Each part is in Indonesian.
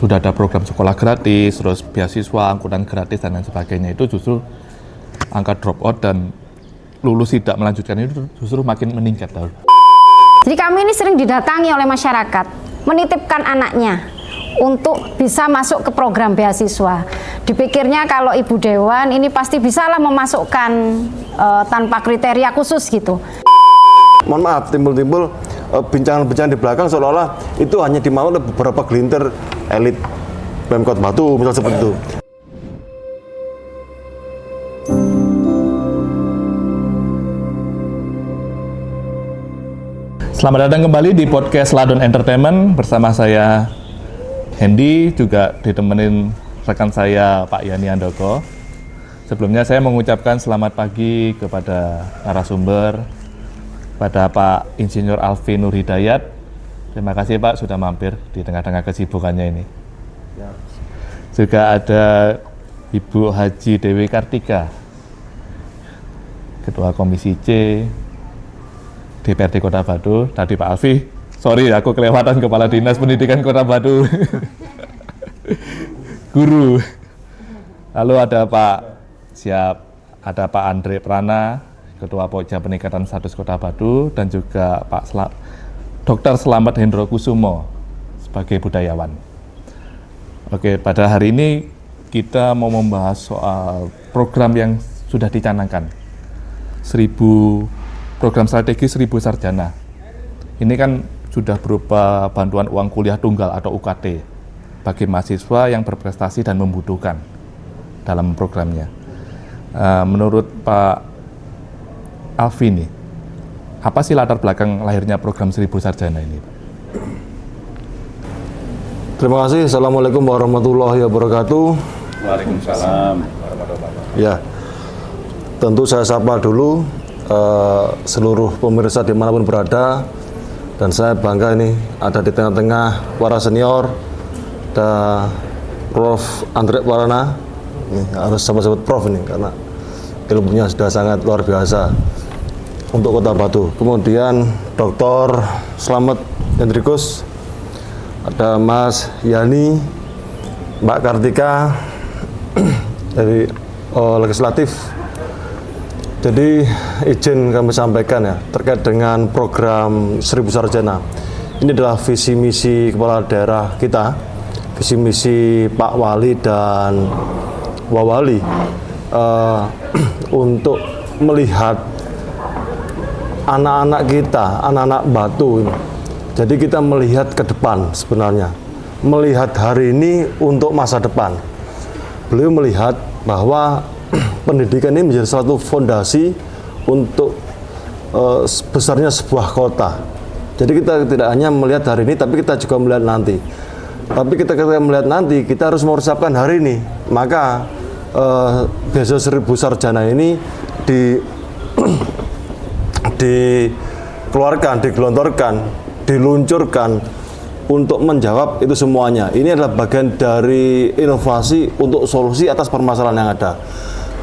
sudah ada program sekolah gratis, terus beasiswa, angkutan gratis dan lain sebagainya, itu justru angka drop out dan lulus tidak melanjutkan itu justru makin meningkat. Jadi kami ini sering didatangi oleh masyarakat menitipkan anaknya untuk bisa masuk ke program beasiswa. Dipikirnya kalau Ibu Dewan ini pasti bisalah memasukkan tanpa kriteria khusus gitu. Mohon maaf, timbul-timbul bincangan-bincangan di belakang seolah-olah itu hanya dimau oleh beberapa gelintir elit Pemkot Batu, misal seperti itu. Selamat datang kembali di podcast Ladon Entertainment bersama saya Hendy, juga ditemenin rekan saya Pak Yani Andoko. Sebelumnya saya mengucapkan selamat pagi kepada narasumber, pada Pak Insinyur Alfi Nur Hidayat. Terima kasih Pak sudah mampir di tengah-tengah kesibukannya ini. Juga ada Ibu Haji Dewi Kartika, Ketua Komisi C DPRD Kota Batu. Tadi Pak Alfi, sorry aku kelewatan Kepala Dinas Pendidikan Kota Batu. Guru. Lalu ada Pak Andre Prana, Ketua Pokja Peningkatan Status Kota Batu, dan juga Pak Dr. Slamet Hendro Kusumo sebagai budayawan. Oke, pada hari ini kita mau membahas soal program yang sudah dicanangkan. Program strategi 1000 sarjana. Ini kan sudah berupa bantuan uang kuliah tunggal atau UKT bagi mahasiswa yang berprestasi dan membutuhkan dalam programnya. Menurut Pak Alfi nih, apa sih latar belakang lahirnya program 1000 sarjana ini? Terima kasih. Assalamualaikum warahmatullahi wabarakatuh. Waalaikumsalam warahmatullahi wabarakatuh. Ya, tentu saya sapa dulu seluruh pemirsa dimanapun berada, dan saya bangga ini ada di tengah-tengah para senior, ada Prof. Andre Prana. Ini harus sebut Prof ini karena ilmunya sudah sangat luar biasa untuk Kota Batu. Kemudian Dr. Slamet Hendrikus, ada Mas Yani, Mbak Kartika dari legislatif. Jadi izin kami sampaikan ya terkait dengan program 1000 sarjana. Ini adalah visi misi kepala daerah kita, visi misi Pak Wali dan Wawali untuk melihat anak-anak kita, anak-anak Batu ini. Jadi kita melihat ke depan sebenarnya, melihat hari ini untuk masa depan. Beliau melihat bahwa pendidikan ini menjadi suatu fondasi untuk besarnya sebuah kota. Jadi kita tidak hanya melihat hari ini, tapi kita juga melihat nanti. Tapi ketika melihat nanti, kita harus mempersiapkan hari ini. Maka beasiswa 1000 sarjana ini dikeluarkan, digelontorkan, diluncurkan untuk menjawab itu semuanya. Ini adalah bagian dari inovasi untuk solusi atas permasalahan yang ada.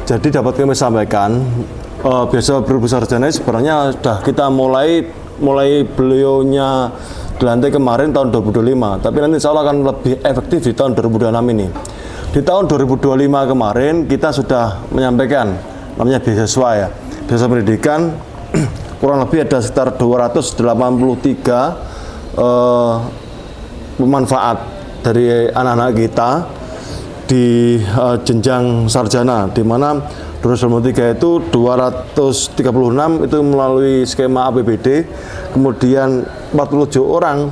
Jadi dapat kami sampaikan, beasiswa 1000 sarjana sebenarnya sudah kita mulai beliaunya dilantik kemarin tahun 2025, tapi nanti insya Allah akan lebih efektif di tahun 2026 ini. Di tahun 2025 kemarin kita sudah menyampaikan namanya beasiswa ya, beasiswa pendidikan kurang lebih ada sekitar 283 pemanfaat dari anak-anak kita di jenjang sarjana, di mana 2023 itu 236 itu melalui skema APBD, kemudian 47 orang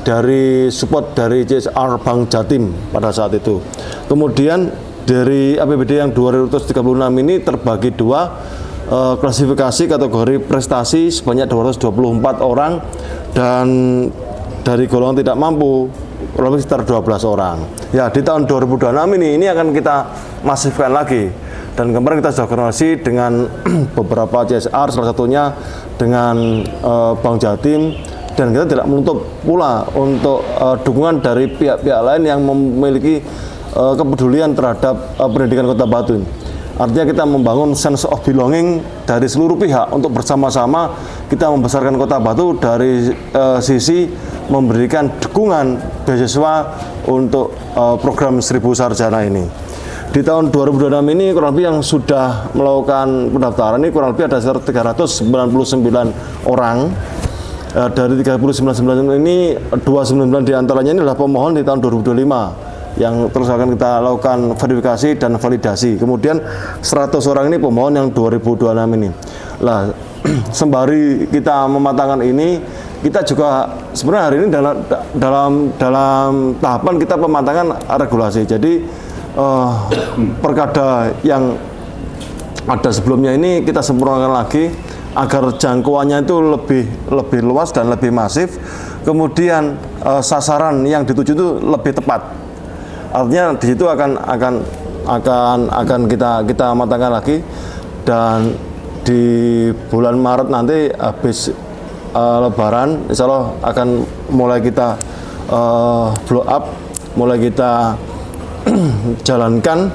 dari support dari CSR Bank Jatim pada saat itu. Kemudian dari APBD yang 236 ini terbagi dua, klasifikasi kategori prestasi sebanyak 224 orang, dan dari golongan tidak mampu kurang lebih sekitar 12 orang. Ya, di tahun 2026 ini akan kita masifkan lagi. Dan kemarin kita sudah koordinasi dengan beberapa CSR, salah satunya dengan Bank Jatim, dan kita tidak menutup pula untuk dukungan dari pihak-pihak lain yang memiliki kepedulian terhadap pendidikan Kota Batu. Artinya kita membangun sense of belonging dari seluruh pihak untuk bersama-sama kita membesarkan Kota Batu dari sisi memberikan dukungan beasiswa untuk program 1000 Sarjana ini. Di tahun 2026 ini kurang lebih yang sudah melakukan pendaftaran ini kurang lebih ada 399 orang. Dari 399 ini 299 diantaranya ini adalah pemohon di tahun 2025 yang terus akan kita lakukan verifikasi dan validasi. Kemudian 100 orang ini pemohon yang 2026 ini. Lah, sembari kita mematangkan ini, kita juga sebenarnya hari ini dalam tahapan kita pematangan regulasi. Jadi perkada yang ada sebelumnya ini kita sempurnakan lagi agar jangkauannya itu lebih luas dan lebih masif. Kemudian sasaran yang dituju itu lebih tepat. Artinya di situ akan kita matangkan lagi, dan di bulan Maret nanti habis Lebaran, insya Allah akan mulai kita blow up, mulai kita jalankan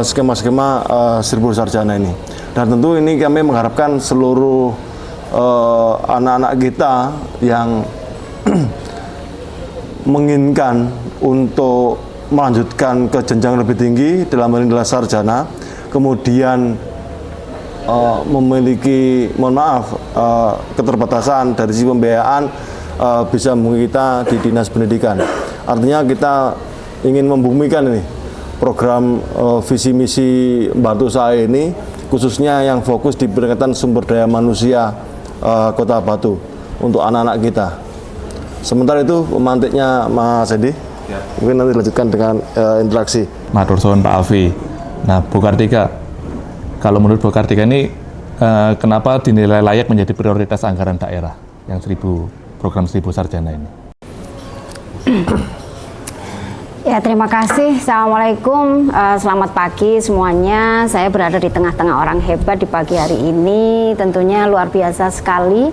skema-skema 1000 Sarjana ini. Dan tentu ini kami mengharapkan seluruh anak-anak kita yang menginginkan untuk melanjutkan ke jenjang lebih tinggi dalam hal ini adalah sarjana, kemudian memiliki, keterbatasan dari sisi pembiayaan, bisa menghubungi kita di Dinas Pendidikan. Artinya kita ingin membumikan ini program visi misi Bantu Saya ini, khususnya yang fokus di peningkatan sumber daya manusia Kota Batu untuk anak-anak kita. Sementara itu pemantiknya Mas Edi, mungkin nanti dilanjutkan dengan interaksi. Matur suwun Pak Alfi. Nah, Bu Kartika, kalau menurut Bu Kartika ini kenapa dinilai layak menjadi prioritas anggaran daerah yang program 1000 Sarjana ini? Ya, terima kasih. Assalamualaikum, selamat pagi semuanya. Saya berada di tengah-tengah orang hebat di pagi hari ini. Tentunya luar biasa sekali.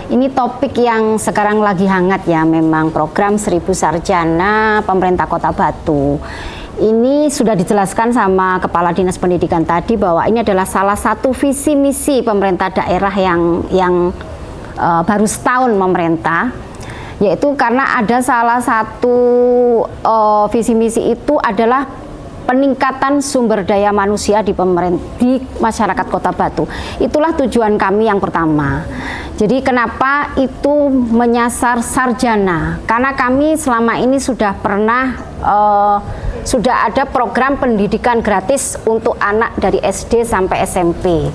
Ini topik yang sekarang lagi hangat ya, memang program 1000 Sarjana pemerintah Kota Batu. Ini sudah dijelaskan sama Kepala Dinas Pendidikan tadi bahwa ini adalah salah satu visi misi pemerintah daerah yang baru setahun memerintah. Yaitu karena ada salah satu visi misi itu adalah peningkatan sumber daya manusia di masyarakat Kota Batu. Itulah tujuan kami yang pertama. Jadi kenapa itu menyasar sarjana? Karena kami selama ini sudah ada program pendidikan gratis untuk anak dari SD sampai SMP.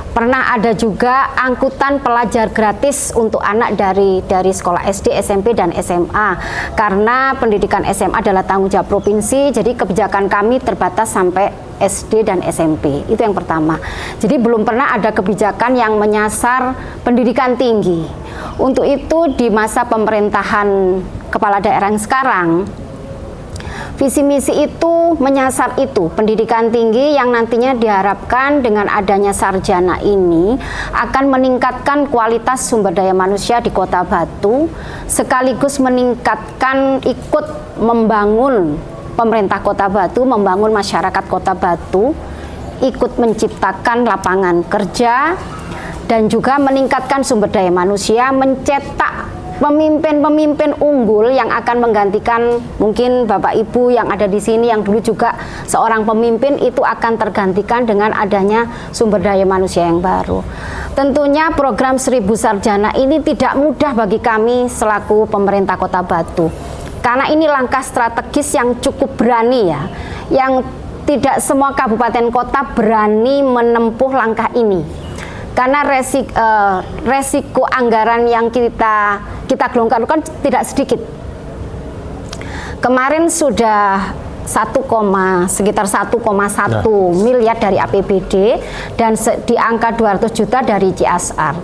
Pernah ada juga angkutan pelajar gratis untuk anak dari sekolah SD, SMP, dan SMA. Karena pendidikan SMA adalah tanggung jawab provinsi, jadi kebijakan kami terbatas sampai SD dan SMP. Itu yang pertama. Jadi belum pernah ada kebijakan yang menyasar pendidikan tinggi. Untuk itu di masa pemerintahan kepala daerah yang sekarang, visi misi itu menyasar itu, pendidikan tinggi yang nantinya diharapkan dengan adanya sarjana ini akan meningkatkan kualitas sumber daya manusia di Kota Batu, sekaligus meningkatkan ikut membangun pemerintah Kota Batu, membangun masyarakat Kota Batu, ikut menciptakan lapangan kerja, dan juga meningkatkan sumber daya manusia, mencetak pemimpin-pemimpin unggul yang akan menggantikan mungkin Bapak Ibu yang ada di sini yang dulu juga seorang pemimpin, itu akan tergantikan dengan adanya sumber daya manusia yang baru. Tentunya program 1000 Sarjana ini tidak mudah bagi kami selaku pemerintah Kota Batu. Karena ini langkah strategis yang cukup berani ya, yang tidak semua kabupaten kota berani menempuh langkah ini. Karena resiko anggaran yang kita gelontorkan tidak sedikit. Kemarin sudah sekitar 1,1 miliar dari APBD dan di angka 200 juta dari CSR.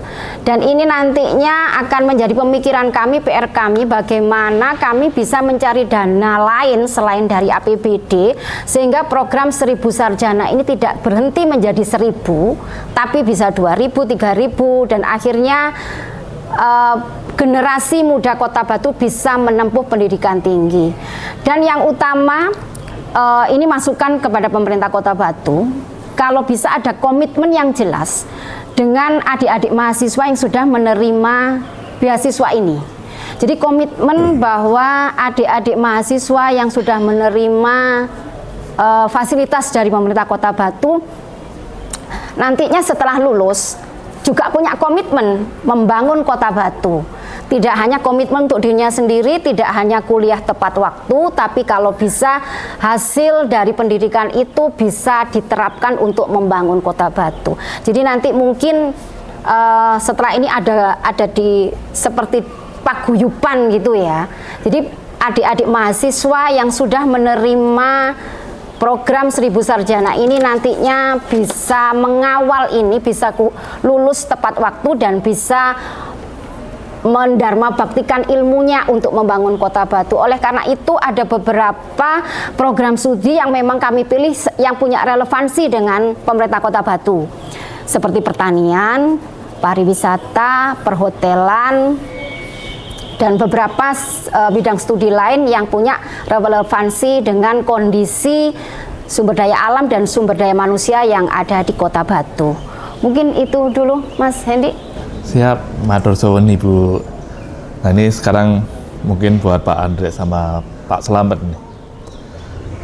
Dan ini nantinya akan menjadi pemikiran kami, PR kami, bagaimana kami bisa mencari dana lain selain dari APBD sehingga program 1000 Sarjana ini tidak berhenti menjadi 1000, tapi bisa 2000, 3000, dan akhirnya generasi muda Kota Batu bisa menempuh pendidikan tinggi. Dan yang utama, ini masukan kepada pemerintah Kota Batu, kalau bisa ada komitmen yang jelas dengan adik-adik mahasiswa yang sudah menerima beasiswa ini. Jadi komitmen bahwa adik-adik mahasiswa yang sudah menerima fasilitas dari pemerintah Kota Batu nantinya setelah lulus juga punya komitmen membangun Kota Batu. Tidak hanya komitmen untuk dirinya sendiri, tidak hanya kuliah tepat waktu, tapi kalau bisa hasil dari pendidikan itu bisa diterapkan untuk membangun Kota Batu. Jadi nanti mungkin setelah ini ada di seperti paguyuban gitu ya. Jadi adik-adik mahasiswa yang sudah menerima program 1000 Sarjana ini nantinya bisa mengawal ini, bisa lulus tepat waktu dan bisa mendharma baktikan ilmunya untuk membangun Kota Batu. Oleh karena itu ada beberapa program studi yang memang kami pilih yang punya relevansi dengan pemerintah Kota Batu. Seperti pertanian, pariwisata, perhotelan, dan beberapa bidang studi lain yang punya relevansi dengan kondisi sumber daya alam dan sumber daya manusia yang ada di Kota Batu. Mungkin itu dulu Mas Hendi. Siap, matur suwun Ibu. Nah ini sekarang mungkin buat Pak Andre sama Pak Slamet nih.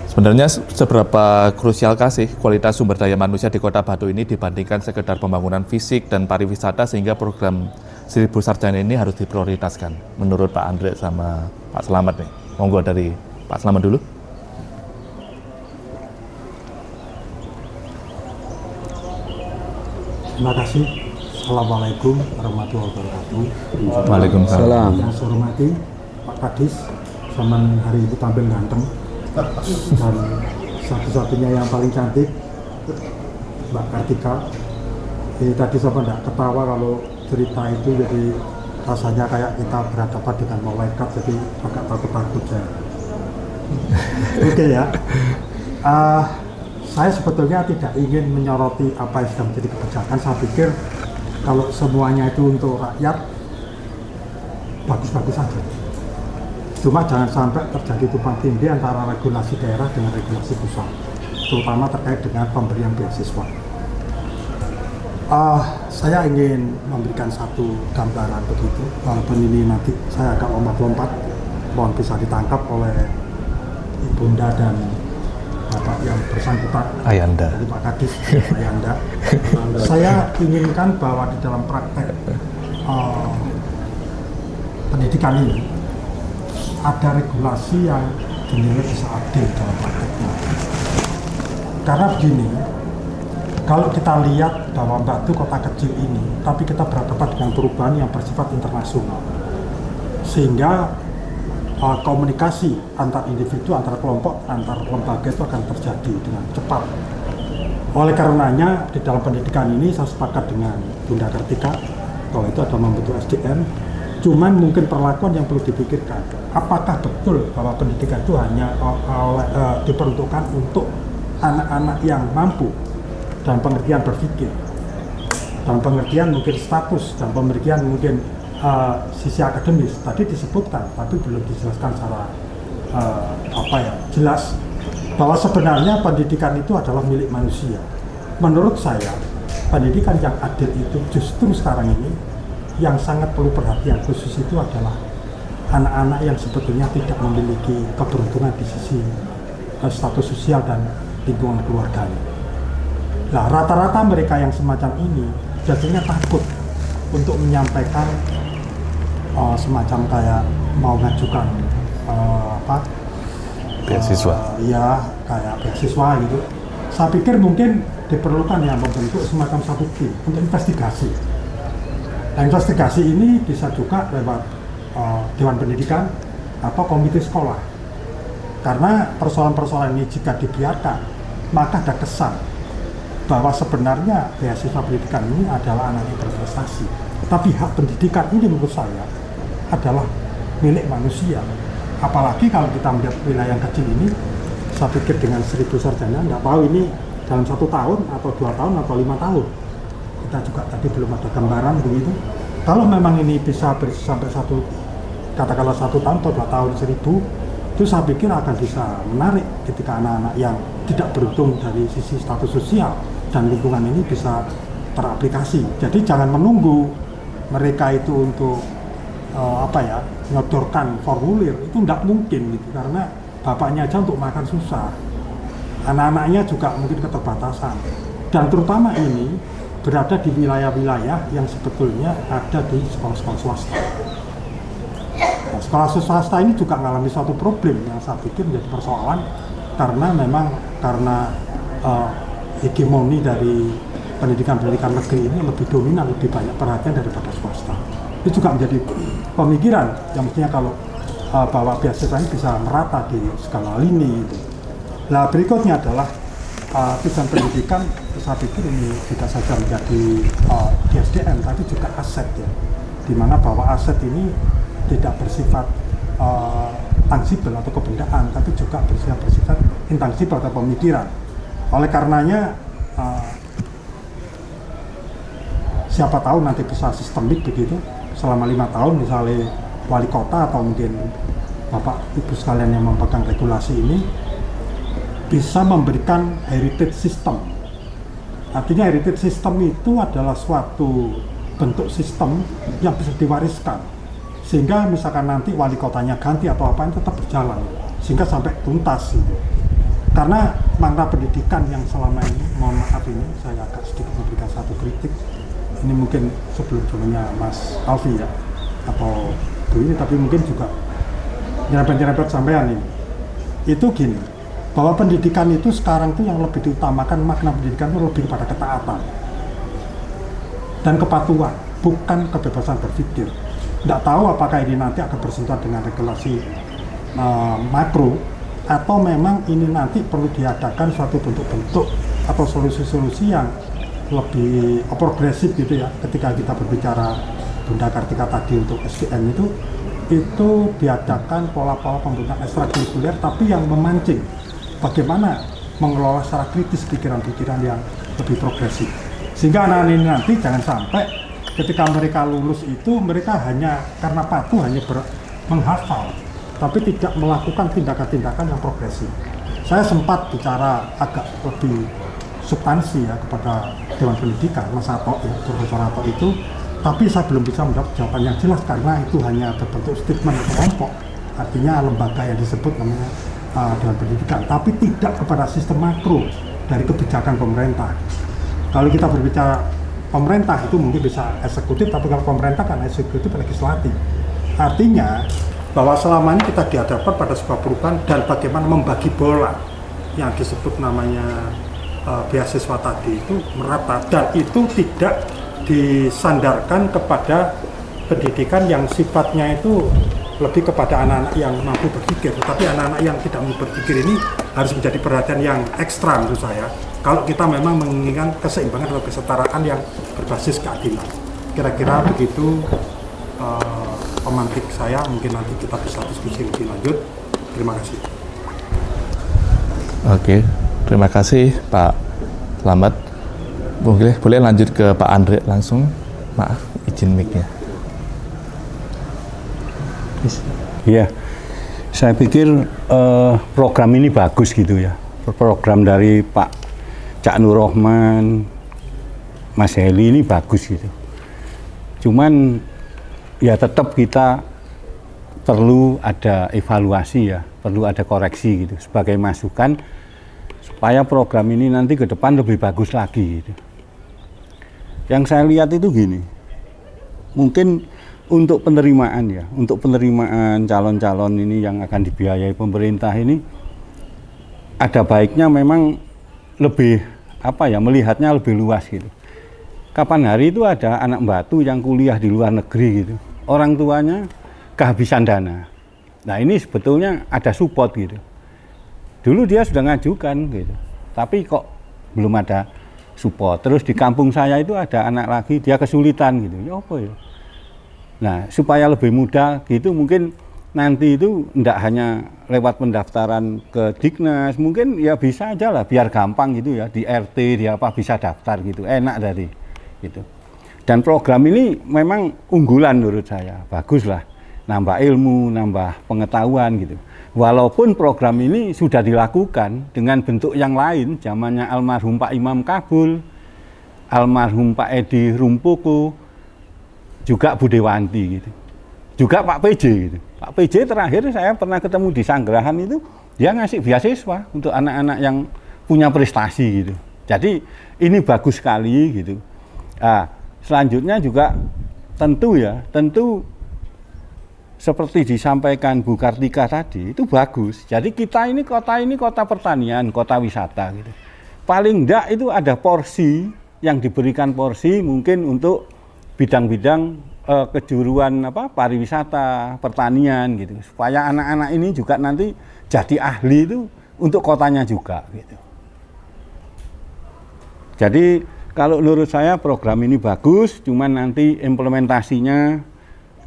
Sebenarnya seberapa krusialkah sih kualitas sumber daya manusia di Kota Batu ini dibandingkan sekedar pembangunan fisik dan pariwisata sehingga program 1000 Sarjana ini harus diprioritaskan menurut Pak Andre sama Pak Slamet nih. Monggo dari Pak Slamet dulu. Terima kasih. Assalamualaikum warahmatullahi wabarakatuh. Waalaikumsalam. Yang saya hormati Pak Kadis, zaman hari itu tampil ganteng dan satu-satunya yang paling cantik Mbak Kartika. Ini tadi saya tidak ketawa kalau cerita itu, jadi rasanya kayak kita berhadapan dengan malaikat, jadi agak takut-takut saya. Oke ya. Saya sebetulnya tidak ingin menyoroti apa yang sedang menjadi kebijakan. Saya pikir kalau semuanya itu untuk rakyat, bagus-bagus saja. Cuma jangan sampai terjadi tumpang tindih antara regulasi daerah dengan regulasi pusat, terutama terkait dengan pemberian beasiswa. Saya ingin memberikan satu gambaran begitu, walaupun ini nanti saya agak lompat-lompat, mohon bisa ditangkap oleh Ibunda dan Bapak yang bersangkutan, Ayanda. dari Pak Kadis, Ayanda. Saya inginkan bahwa di dalam praktek pendidikan ini ada regulasi yang dinilai bisa adil dalam prakteknya. Karena begini, kalau kita lihat bahwa Batu kota kecil ini, tapi kita berhadapan dengan perubahan yang bersifat internasional, sehingga komunikasi antar individu, antar kelompok, antar lembaga itu akan terjadi dengan cepat. Oleh karenanya di dalam pendidikan ini saya sepakat dengan Bunda Kartika bahwa itu ada membentuk SDM. Cuman mungkin perlakuan yang perlu dipikirkan, apakah betul bahwa pendidikan itu hanya diperuntukkan untuk anak-anak yang mampu dan pengertian berpikir, dan pengertian mungkin status, dan pengertian mungkin sisi akademis tadi disebutkan, tapi belum dijelaskan secara jelas bahwa sebenarnya pendidikan itu adalah milik manusia. Menurut saya, pendidikan yang adil itu justru sekarang ini yang sangat perlu perhatian khusus itu adalah anak-anak yang sebetulnya tidak memiliki keberuntungan di sisi status sosial dan lingkungan keluarganya. Nah, rata-rata mereka yang semacam ini biasanya takut untuk menyampaikan semacam kayak mau ngajukan Beasiswa. Ya kayak beasiswa gitu. Saya pikir mungkin diperlukan yang membentuk semacam satu tim untuk investigasi. Nah, investigasi ini bisa juga lewat Dewan Pendidikan atau komite sekolah. Karena persoalan-persoalan ini jika dibiarkan, maka ada kesan bahwa sebenarnya beasiswa pendidikan ini adalah anak yang berprestasi. Tapi hak pendidikan ini menurut saya adalah milik manusia. Apalagi kalau kita melihat wilayah yang kecil ini, saya pikir dengan 1000 sarjana, nggak tahu ini dalam 1 tahun atau 2 tahun atau 5 tahun. Kita juga tadi belum ada gambaran begitu. Kalau memang ini bisa sampai katakanlah 1 tahun atau 2 tahun 1000, itu saya pikir akan bisa menarik ketika anak-anak yang tidak beruntung dari sisi status sosial dan lingkungan ini bisa teraplikasi. Jadi jangan menunggu mereka itu untuk nyodorkan formulir itu tidak mungkin gitu, karena bapaknya aja untuk makan susah, anak-anaknya juga mungkin keterbatasan, dan terutama ini berada di wilayah-wilayah yang sebetulnya ada di sekolah-sekolah swasta. Nah, sekolah swasta ini juga mengalami suatu problem yang saya pikir menjadi persoalan, karena hegemoni dari pendidikan negeri ini lebih dominan, lebih banyak perhatian daripada swasta. Itu juga menjadi pemikiran yang mestinya kalau bahwa beasiswa ini bisa merata di skala lini itu. Nah, berikutnya adalah tujuan pendidikan, saya pikir ini tidak saja menjadi di SDM tapi juga aset ya, dimana bahwa aset ini tidak bersifat tangible atau kebendaan, tapi juga bersifat intangible atau pemikiran. Oleh karenanya siapa tahu nanti bisa sistemik begitu selama 5 tahun, misalnya wali kota atau mungkin bapak ibu sekalian yang memegang regulasi ini bisa memberikan heritage system. Artinya heritage system itu adalah suatu bentuk sistem yang bisa diwariskan, sehingga misalkan nanti wali kotanya ganti atau apa, tetap berjalan sehingga sampai tuntas gitu. Karena makna pendidikan yang selama ini, mohon maaf ini saya agak sedikit memberikan satu kritik, ini mungkin sebelum-sebelumnya Mas Alfi ya atau Bu ini, tapi mungkin juga nyerempet-nyerempet sampean ini, itu gini, bahwa pendidikan itu sekarang tuh yang lebih diutamakan, makna pendidikan itu lebih kepada ketaatan dan kepatuhan, bukan kebebasan berpikir. Tidak tahu apakah ini nanti akan bersentuhan dengan regulasi makro, atau memang ini nanti perlu diadakan suatu bentuk-bentuk atau solusi-solusi yang lebih progresif gitu ya. Ketika kita berbicara Bunda Kartika tadi untuk SDM itu diadakan pola-pola pembentukan ekstrakurikuler, tapi yang memancing bagaimana mengelola secara kritis pikiran-pikiran yang lebih progresif, sehingga anak-anak ini nanti jangan sampai ketika mereka lulus itu mereka hanya karena patuh hanya menghafal, tapi tidak melakukan tindakan-tindakan yang progresif. Saya sempat bicara agak lebih substansi ya kepada Dewan Pendidikan, Mas Ato ya, Profesor Ato itu, tapi saya belum bisa mendapat jawaban yang jelas karena itu hanya berbentuk statement kelompok, artinya lembaga yang disebut namanya Dewan Pendidikan, tapi tidak kepada sistem makro dari kebijakan pemerintah. Kalau kita berbicara pemerintah itu mungkin bisa eksekutif, tapi kalau pemerintah kan eksekutif legislatif. Artinya bahwa selama ini kita dihadapkan pada sebuah perubahan dan bagaimana membagi bola yang disebut namanya beasiswa tadi itu merata, dan itu tidak disandarkan kepada pendidikan yang sifatnya itu lebih kepada anak-anak yang mampu berpikir, tetapi anak-anak yang tidak mampu berpikir ini harus menjadi perhatian yang ekstra menurut saya kalau kita memang menginginkan keseimbangan atau kesetaraan yang berbasis keadilan. Kira-kira begitu pemantik saya, mungkin nanti kita bisa diskusi lebih lanjut. Terima kasih. Oke, terima kasih Pak Slamet. Boleh lanjut ke Pak Andre langsung. Maaf, izin mic-nya. Iya, saya pikir program ini bagus gitu ya. Program dari Pak Cak Nur Rohman, Mas Heli ini bagus gitu. Cuman ya tetap kita perlu ada evaluasi ya, perlu ada koreksi gitu sebagai masukan supaya program ini nanti ke depan lebih bagus lagi gitu. Yang saya lihat itu gini, mungkin untuk penerimaan ya, untuk penerimaan calon-calon ini yang akan dibiayai pemerintah ini ada baiknya memang lebih melihatnya lebih luas gitu. Kapan hari itu ada anak Batu yang kuliah di luar negeri gitu, orang tuanya kehabisan dana. Nah ini sebetulnya ada support gitu. Dulu dia sudah ngajukan gitu, tapi kok belum ada support. Terus di kampung saya itu ada anak lagi, dia kesulitan gitu, ya apa ya. Nah supaya lebih mudah gitu, mungkin nanti itu tidak hanya lewat pendaftaran ke Dignas, mungkin ya bisa aja lah biar gampang gitu ya, di RT, di apa bisa daftar gitu, enak dari gitu. Dan program ini memang unggulan menurut saya, bagus lah, nambah ilmu, nambah pengetahuan gitu. Walaupun program ini sudah dilakukan dengan bentuk yang lain, zamannya almarhum Pak Imam Kabul, almarhum Pak Edi Rumpoko, juga Bu Dewanti gitu. juga Pak PJ gitu. Pak PJ terakhir saya pernah ketemu di Sanggerahan itu, dia ngasih beasiswa untuk anak-anak yang punya prestasi gitu. Jadi ini bagus sekali gitu. Nah, selanjutnya juga tentu seperti disampaikan Bu Kartika tadi, itu bagus. Jadi kita ini kota pertanian, kota wisata gitu. Paling enggak itu ada porsi yang diberikan porsi mungkin untuk bidang-bidang kejuruan pariwisata, pertanian gitu. Supaya anak-anak ini juga nanti jadi ahli itu untuk kotanya juga gitu. Jadi kalau menurut saya program ini bagus, cuman nanti implementasinya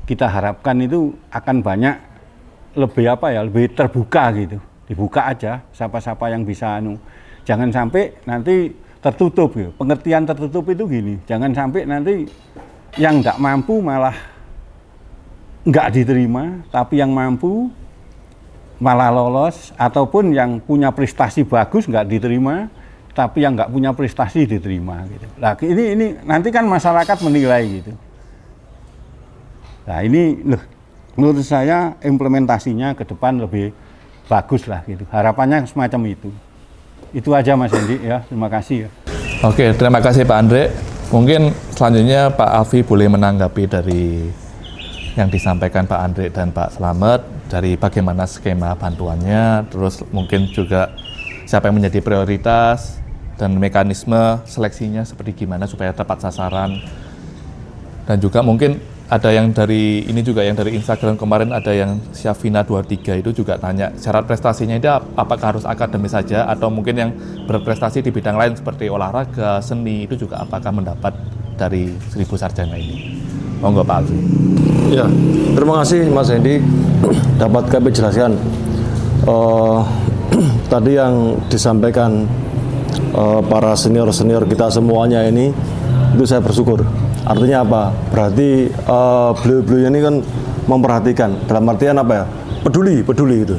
kita harapkan itu akan banyak lebih terbuka gitu. Dibuka aja siapa-siapa yang bisa Jangan sampai nanti tertutup gitu. Pengertian tertutup itu gini, jangan sampai nanti yang nggak mampu malah nggak diterima, tapi yang mampu malah lolos, ataupun yang punya prestasi bagus nggak diterima, tapi yang nggak punya prestasi diterima gitu. Nah ini nanti kan masyarakat menilai gitu. Nah ini menurut saya implementasinya ke depan lebih bagus lah gitu. Harapannya semacam itu. Itu aja Mas Hendi ya. Terima kasih ya. Oke, terima kasih Pak Andre. Mungkin selanjutnya Pak Alfi boleh menanggapi dari yang disampaikan Pak Andre dan Pak Slamet dari bagaimana skema bantuannya, terus mungkin juga siapa yang menjadi prioritas dan mekanisme seleksinya seperti gimana supaya tepat sasaran. Dan juga mungkin ada yang dari ini juga yang dari Instagram kemarin ada yang Syafina 23 itu juga tanya syarat prestasinya itu apakah harus akademis saja atau mungkin yang berprestasi di bidang lain seperti olahraga, seni itu juga apakah mendapat dari 1000 sarjana ini. Monggo Pak Alfi. Ya, terima kasih Mas Hendi dapat kami jelaskan. Tadi yang disampaikan para senior-senior kita semuanya ini, itu saya bersyukur. Artinya apa? Berarti beliau-beliau ini kan memperhatikan, dalam artian apa ya? Peduli gitu.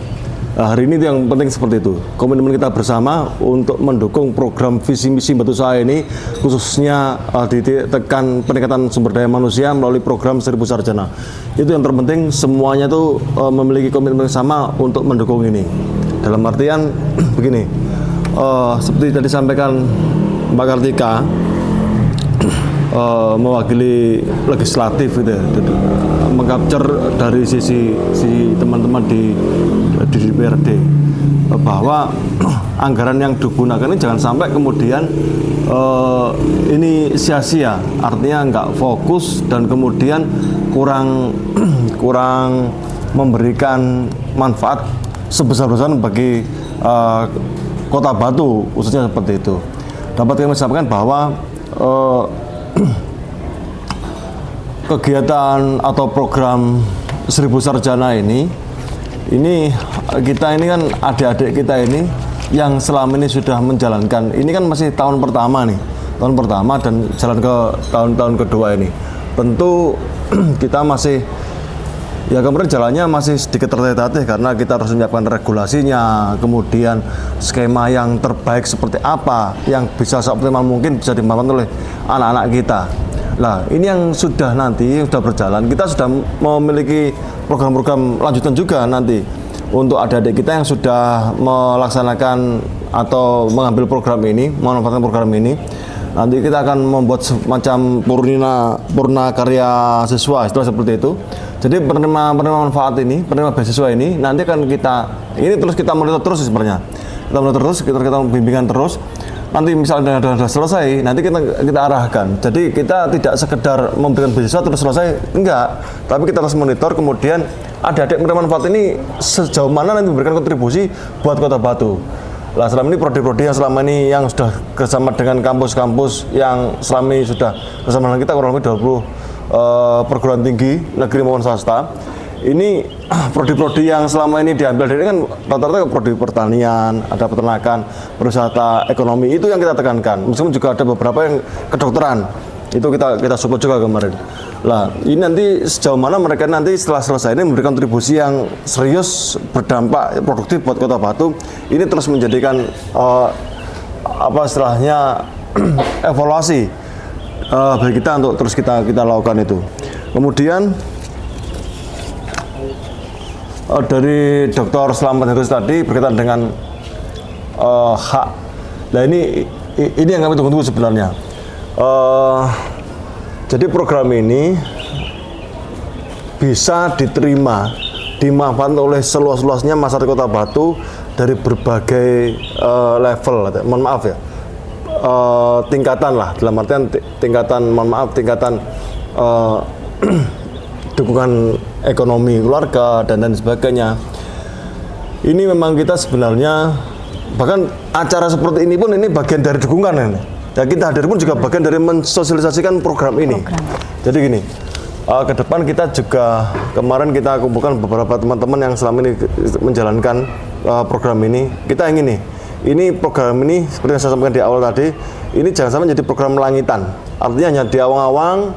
Nah, hari ini yang penting seperti itu. Komitmen kita bersama untuk mendukung program visi misi Batu Usaha ini, khususnya ditekan peningkatan sumber daya manusia melalui program 1000 sarjana. Itu yang terpenting, semuanya itu memiliki komitmen sama untuk mendukung ini. Dalam artian begini, seperti tadi disampaikan Mbak Kartika, mewakili legislatif gitu ya, mengcapture dari sisi teman-teman di DPRD bahwa anggaran yang digunakan ini jangan sampai kemudian ini sia-sia, artinya nggak fokus dan kemudian kurang memberikan manfaat sebesar-besaran bagi Kota Batu khususnya seperti itu. Dapat kami sampaikan bahwa kegiatan atau program 1000 sarjana ini kita ini kan adik-adik kita ini yang selama ini sudah menjalankan, ini kan masih tahun pertama dan jalan ke tahun-tahun kedua ini. Tentu kita masih ya kemarin jalannya masih sedikit tertatih karena kita harus menyiapkan regulasinya, kemudian skema yang terbaik seperti apa yang bisa seoptimal mungkin bisa dimanfaatkan oleh anak-anak kita. Nah, ini yang sudah berjalan, kita sudah memiliki program-program lanjutan juga nanti untuk adik-adik kita yang sudah melaksanakan atau mengambil program ini, memanfaatkan program ini. Nanti kita akan membuat semacam purna karya siswa, istilah seperti itu. Jadi penerima manfaat ini, penerima beasiswa ini, nanti akan terus kita monitor terus sebenarnya. Kita monitor terus, kita bimbingan terus. Nanti misalnya sudah selesai, nanti kita arahkan. Jadi kita tidak sekedar memberikan beasiswa terus selesai, enggak. Tapi kita harus monitor, kemudian adik-adik penerima manfaat ini sejauh mana nanti memberikan kontribusi buat Kota Batu. Lah selama ini prodi-prodi yang selama ini yang sudah bersama dengan kampus-kampus yang selama ini sudah bersama dengan kita kurang lebih 20 perguruan tinggi negeri maupun swasta. Ini prodi-prodi yang selama ini diambil dari kan rata-rata prodi pertanian, ada peternakan, pariwisata, ekonomi, itu yang kita tekankan. Meskipun juga ada beberapa yang kedokteran, itu kita support juga kemarin. Lah ini nanti sejauh mana mereka nanti setelah selesai ini memberikan kontribusi yang serius, berdampak, produktif buat Kota Batu. Ini terus menjadikan evaluasi bagi kita untuk terus kita lakukan itu. Kemudian dari Dr. Slamet Hendriks tadi berkaitan dengan hak. Nah ini yang kami tunggu-tunggu sebenarnya. Jadi program ini bisa diterima, dimanfaatkan oleh seluas-luasnya masyarakat Kota Batu dari berbagai level. Mohon maaf ya, tingkatan lah, dalam artian tingkatan dukungan ekonomi keluarga dan lain sebagainya. Ini memang kita sebenarnya, bahkan acara seperti ini pun ini bagian dari dukungan ini. Dan kita hadir pun juga bagian dari mensosialisasikan program ini. Jadi gini, ke depan kita juga, kemarin kita kumpulkan beberapa teman-teman yang selama ini menjalankan program ini. Kita ingin nih, ini program ini seperti yang saya sampaikan di awal tadi, ini jangan sampai jadi program langitan. Artinya hanya di awang-awang,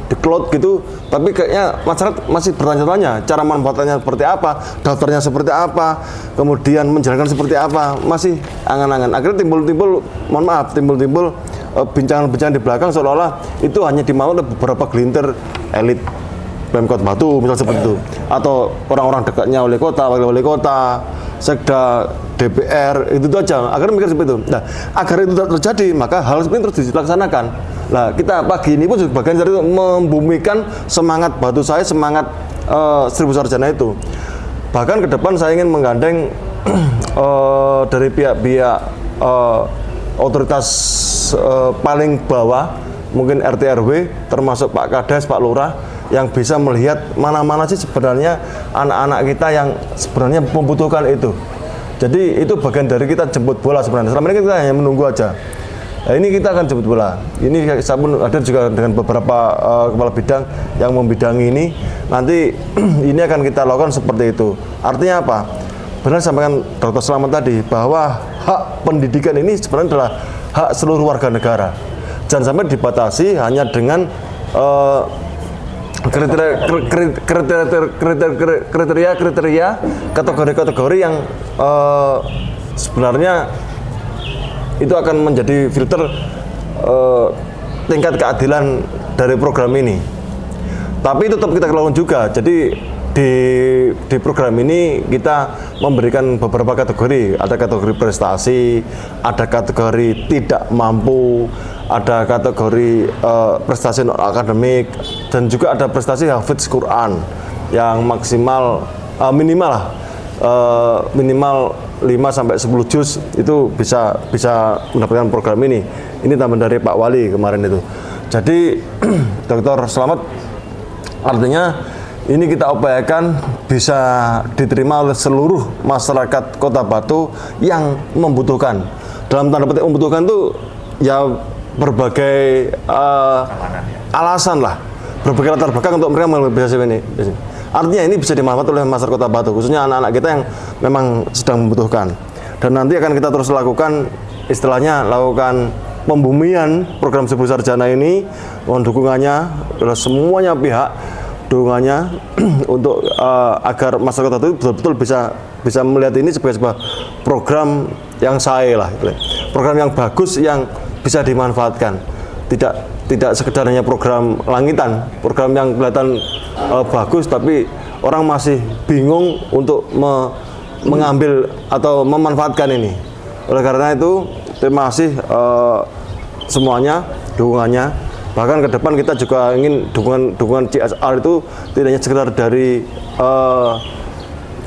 di cloud gitu, tapi kayaknya masyarakat masih bertanya-tanya cara manfaatannya seperti apa, daftarnya seperti apa, kemudian menjalankan seperti apa, masih angan-angan. Akhirnya timbul-timbul bincangan-bincangan di belakang seolah-olah itu hanya dimau oleh beberapa gelintir elit Pemkot Batu, misal seperti itu, atau orang-orang dekatnya wali kota, wakil wali kota, sekda, DPR, itu aja. Akhirnya mikir seperti itu. Nah, agar itu tidak terjadi, maka hal seperti itu terus dilaksanakan. Nah, kita pagi ini pun juga bagian dari itu membumikan semangat Batu saya, semangat Seribu Sarjana itu. Bahkan ke depan saya ingin menggandeng dari pihak-pihak otoritas paling bawah, mungkin RT RW, termasuk Pak Kades, Pak Lurah, yang bisa melihat mana-mana sih sebenarnya anak-anak kita yang sebenarnya membutuhkan itu. Jadi itu bagian dari kita jemput bola sebenarnya. Selama ini kita hanya menunggu aja. Nah, ini kita akan jemput bola. Ini saya pun ada juga dengan beberapa kepala bidang yang membidangi ini. Nanti ini akan kita lakukan seperti itu. Artinya apa? Benar sampaikan Dr. Slamet tadi bahwa hak pendidikan ini sebenarnya adalah hak seluruh warga negara. Jangan sampai dibatasi hanya dengan kriteria kategori-kategori yang sebenarnya itu akan menjadi filter tingkat keadilan dari program ini. Tapi tetap kita lakukan juga. Jadi di program ini kita memberikan beberapa kategori. Ada kategori prestasi, ada kategori tidak mampu, ada kategori prestasi non akademik, dan juga ada prestasi hafidz Quran yang maksimal minimal 5-10 juz itu bisa mendapatkan program ini. Ini tambahan dari Pak Wali kemarin itu. Jadi Dr. Slamet, artinya ini kita upayakan bisa diterima oleh seluruh masyarakat Kota Batu yang membutuhkan. Dalam tanda petik membutuhkan itu ya berbagai alasan lah, berbagai latar belakang untuk mereka mengambil beasiswa ini. Artinya ini bisa dimanfaatkan oleh masyarakat Kota Batu, khususnya anak-anak kita yang memang sedang membutuhkan. Dan nanti akan kita terus lakukan, istilahnya lakukan pembumian program Seribu Sarjana ini, mohon dukungannya oleh semuanya pihak, dukungannya untuk agar masyarakat Kota Batu betul-betul bisa melihat ini sebagai sebuah program yang lah, program yang bagus yang bisa dimanfaatkan, tidak sekedar hanya program langitan, program yang kelihatan bagus tapi orang masih bingung untuk mengambil atau memanfaatkan ini. Oleh karena itu terima kasih semuanya dukungannya. Bahkan ke depan kita juga ingin dukungan CSR itu tidak hanya sekedar dari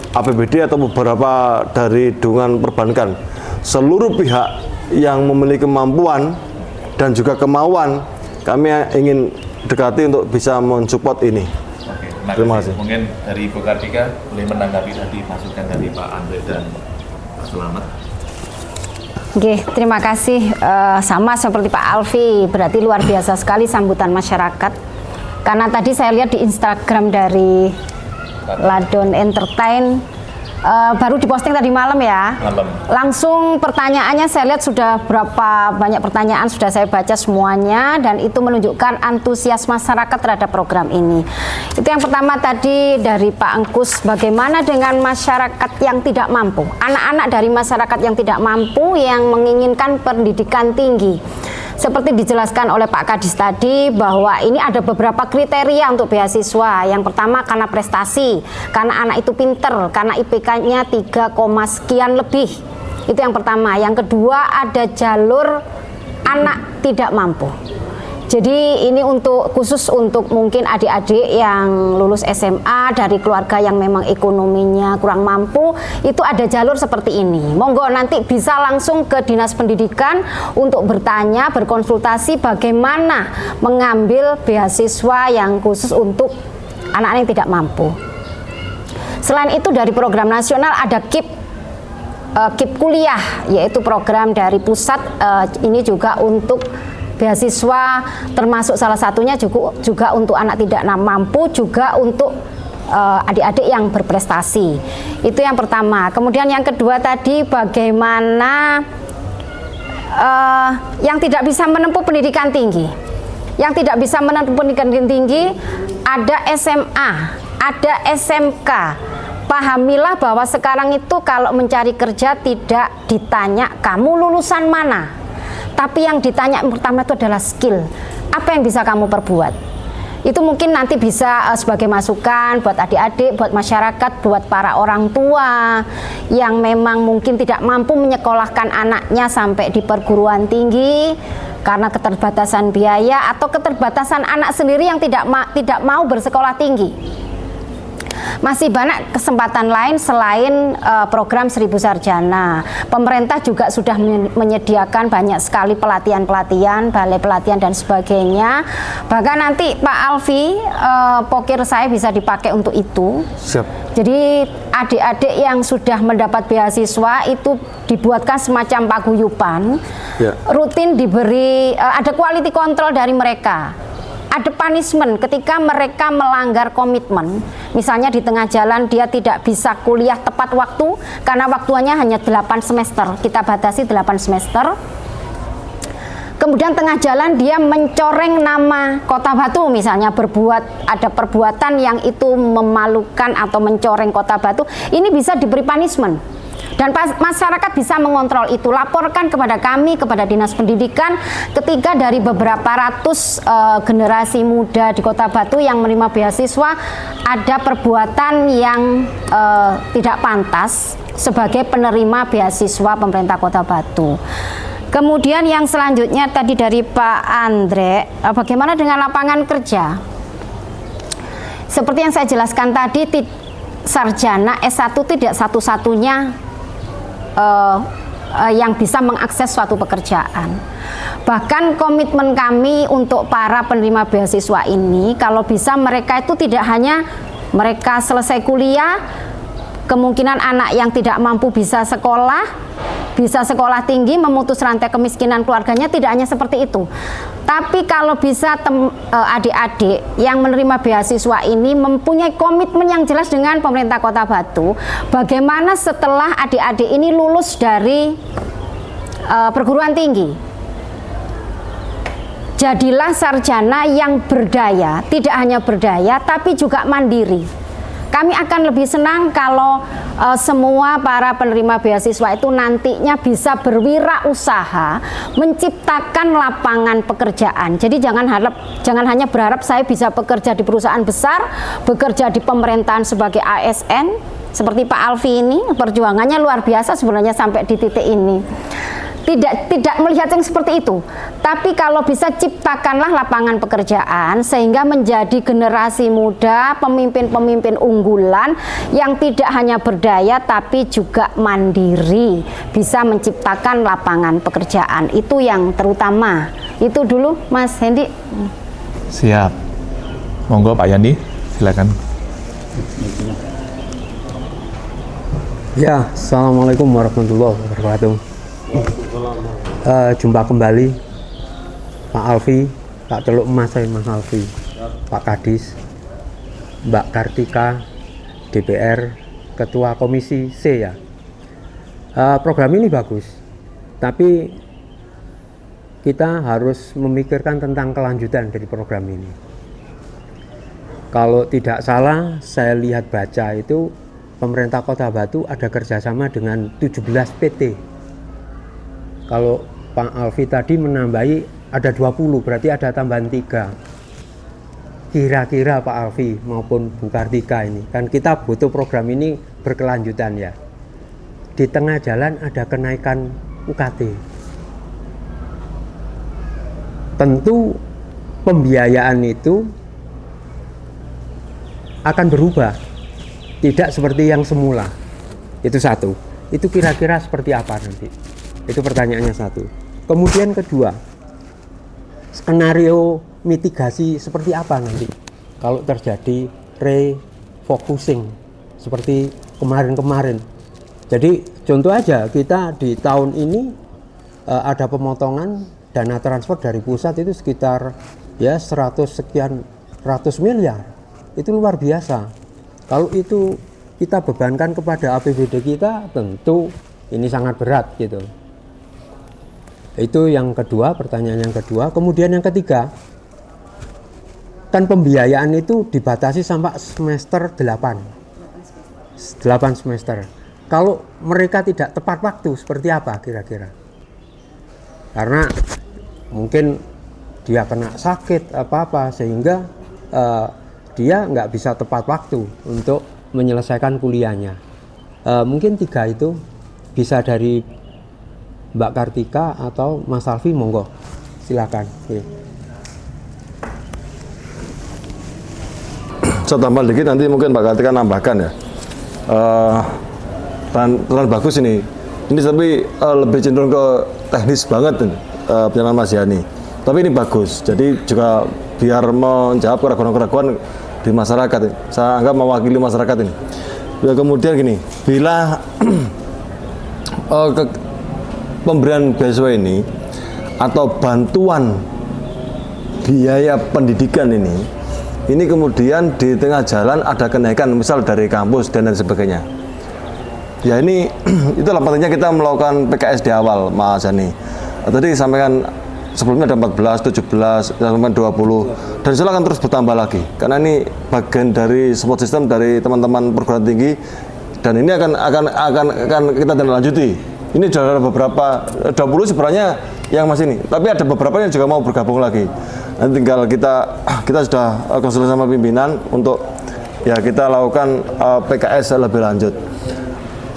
APBD atau beberapa dari dukungan perbankan. Seluruh pihak yang memiliki kemampuan dan juga kemauan, kami ingin dekati untuk bisa mensupport ini. Oke, terima kasih. Mungkin dari Ibu Kartika boleh menanggapi tadi masukan dari Pak Andre dan Pak Slamet. Oke, terima kasih. Sama seperti Pak Alfi, berarti luar biasa sekali sambutan masyarakat. Karena tadi saya lihat di Instagram dari Ladon Entertain, baru diposting tadi malam ya. Langsung pertanyaannya saya lihat sudah berapa banyak pertanyaan sudah saya baca semuanya, dan itu menunjukkan antusias masyarakat terhadap program ini. Itu yang pertama tadi dari Pak Angkus, bagaimana dengan masyarakat yang tidak mampu, anak-anak dari masyarakat yang tidak mampu yang menginginkan pendidikan tinggi. Seperti dijelaskan oleh Pak Kadis tadi bahwa ini ada beberapa kriteria untuk beasiswa. Yang pertama karena prestasi, karena anak itu pinter, karena IPK-nya 3, sekian lebih. Itu yang pertama. Yang kedua ada jalur anak tidak mampu. Jadi ini khusus untuk mungkin adik-adik yang lulus SMA dari keluarga yang memang ekonominya kurang mampu, itu ada jalur seperti ini. Monggo nanti bisa langsung ke Dinas Pendidikan untuk bertanya, berkonsultasi bagaimana mengambil beasiswa yang khusus untuk anak-anak yang tidak mampu. Selain itu dari program nasional ada KIP kuliah, yaitu program dari pusat, ini juga untuk beasiswa, termasuk salah satunya juga untuk anak tidak mampu, juga untuk adik-adik yang berprestasi. Itu yang pertama. Kemudian yang kedua tadi bagaimana yang tidak bisa menempuh pendidikan tinggi. Yang tidak bisa menempuh pendidikan tinggi ada SMA, ada SMK. Pahamilah bahwa sekarang itu kalau mencari kerja tidak ditanya kamu lulusan mana. Tapi yang ditanya pertama itu adalah skill. Apa yang bisa kamu perbuat? Itu mungkin nanti bisa sebagai masukan buat adik-adik, buat masyarakat, buat para orang tua yang memang mungkin tidak mampu menyekolahkan anaknya sampai di perguruan tinggi karena keterbatasan biaya atau keterbatasan anak sendiri yang tidak mau bersekolah tinggi. Masih banyak kesempatan lain selain program 1000 Sarjana. Pemerintah juga sudah menyediakan banyak sekali pelatihan-pelatihan, balai pelatihan dan sebagainya. Bahkan nanti Pak Alfi, pokir saya bisa dipakai untuk itu. Siap. Jadi adik-adik yang sudah mendapat beasiswa itu dibuatkan semacam paguyuban. Ya. Rutin diberi, ada quality control dari mereka. Ada punishment ketika mereka melanggar komitmen. Misalnya di tengah jalan dia tidak bisa kuliah tepat waktu karena waktunya hanya 8 semester. Kita batasi 8 semester. Kemudian tengah jalan dia mencoreng nama Kota Batu, misalnya ada perbuatan yang itu memalukan atau mencoreng Kota Batu. Ini bisa diberi punishment. Dan masyarakat bisa mengontrol itu. Laporkan kepada kami, kepada Dinas Pendidikan, ketika dari beberapa ratus generasi muda di Kota Batu yang menerima beasiswa ada perbuatan yang tidak pantas sebagai penerima beasiswa pemerintah Kota Batu. Kemudian yang selanjutnya tadi dari Pak Andre, bagaimana dengan lapangan kerja? Seperti yang saya jelaskan tadi, sarjana S1 tidak satu-satunya yang bisa mengakses suatu pekerjaan. Bahkan komitmen kami untuk para penerima beasiswa ini, kalau bisa mereka itu tidak hanya mereka selesai kuliah, kemungkinan anak yang tidak mampu bisa sekolah tinggi, memutus rantai kemiskinan keluarganya, tidak hanya seperti itu. Tapi kalau bisa adik-adik yang menerima beasiswa ini mempunyai komitmen yang jelas dengan pemerintah Kota Batu, bagaimana setelah adik-adik ini lulus dari perguruan tinggi, jadilah sarjana yang berdaya, tidak hanya berdaya tapi juga mandiri. Kami akan lebih senang kalau semua para penerima beasiswa itu nantinya bisa berwirausaha, menciptakan lapangan pekerjaan. Jadi jangan hanya berharap saya bisa bekerja di perusahaan besar, bekerja di pemerintahan sebagai ASN, seperti Pak Alfi ini, perjuangannya luar biasa sebenarnya sampai di titik ini. Tidak melihat yang seperti itu, tapi kalau bisa ciptakanlah lapangan pekerjaan sehingga menjadi generasi muda, pemimpin-pemimpin unggulan yang tidak hanya berdaya tapi juga mandiri, bisa menciptakan lapangan pekerjaan. Itu yang terutama. Itu dulu Mas Hendi. Siap. Monggo Pak Yandi, silakan. Ya, Assalamualaikum warahmatullahi wabarakatuh. Jumpa kembali Pak Alfi, Pak Celuk Emas saya Mas Alfi, Pak Kadis, Mbak Kartika, DPR, Ketua Komisi C ya. Program ini bagus, tapi kita harus memikirkan tentang kelanjutan dari program ini. Kalau tidak salah, saya lihat baca itu pemerintah Kota Batu ada kerjasama dengan 17 PT. Kalau Pak Alfi tadi menambahi ada 20, berarti ada tambahan 3. Kira-kira Pak Alfi maupun Bu Kartika ini, kan kita butuh program ini berkelanjutan ya. Di tengah jalan ada kenaikan UKT. Tentu pembiayaan itu akan berubah, tidak seperti yang semula. Itu satu. Itu kira-kira seperti apa nanti? Itu pertanyaannya satu. Kemudian kedua, skenario mitigasi seperti apa nanti kalau terjadi refocusing seperti kemarin-kemarin. Jadi contoh aja, kita di tahun ini ada pemotongan dana transfer dari pusat itu sekitar ya 100 sekian ratus miliar. Itu luar biasa. Kalau itu kita bebankan kepada APBD kita, tentu ini sangat berat gitu. Itu yang kedua, pertanyaan yang kedua. Kemudian yang ketiga, kan pembiayaan itu dibatasi sampai semester 8 semester. Kalau mereka tidak tepat waktu, seperti apa kira-kira? Karena mungkin dia kena sakit apa-apa sehingga dia nggak bisa tepat waktu untuk menyelesaikan kuliahnya. Mungkin 3 itu bisa dari Mbak Kartika atau Mas Alfi, monggo silakan. Saya tambah dikit, nanti mungkin Pak Kartika nambahkan ya. Terlalu bagus ini. Ini tapi lebih cenderung ke teknis banget penjelasan Mas Yani. Tapi ini bagus. Jadi juga biar menjawab keraguan-keraguan di masyarakat. Saya anggap mewakili masyarakat ini. Ya, kemudian gini, bila pemberian beasiswa ini atau bantuan biaya pendidikan ini kemudian di tengah jalan ada kenaikan, misal dari kampus dan lain sebagainya. Ya ini itulah pentingnya kita melakukan PKS di awal, Mas Yani. Tadi sampaikan sebelumnya ada 14, 17, sampai 20, dan insya Allah akan terus bertambah lagi. Karena ini bagian dari support system dari teman-teman perguruan tinggi, dan ini akan kita lanjuti. Ini sudah ada beberapa 20 sebenarnya yang masih ini, tapi ada beberapa yang juga mau bergabung lagi. Nanti tinggal kita sudah konsultasi sama pimpinan untuk ya kita lakukan PKS lebih lanjut,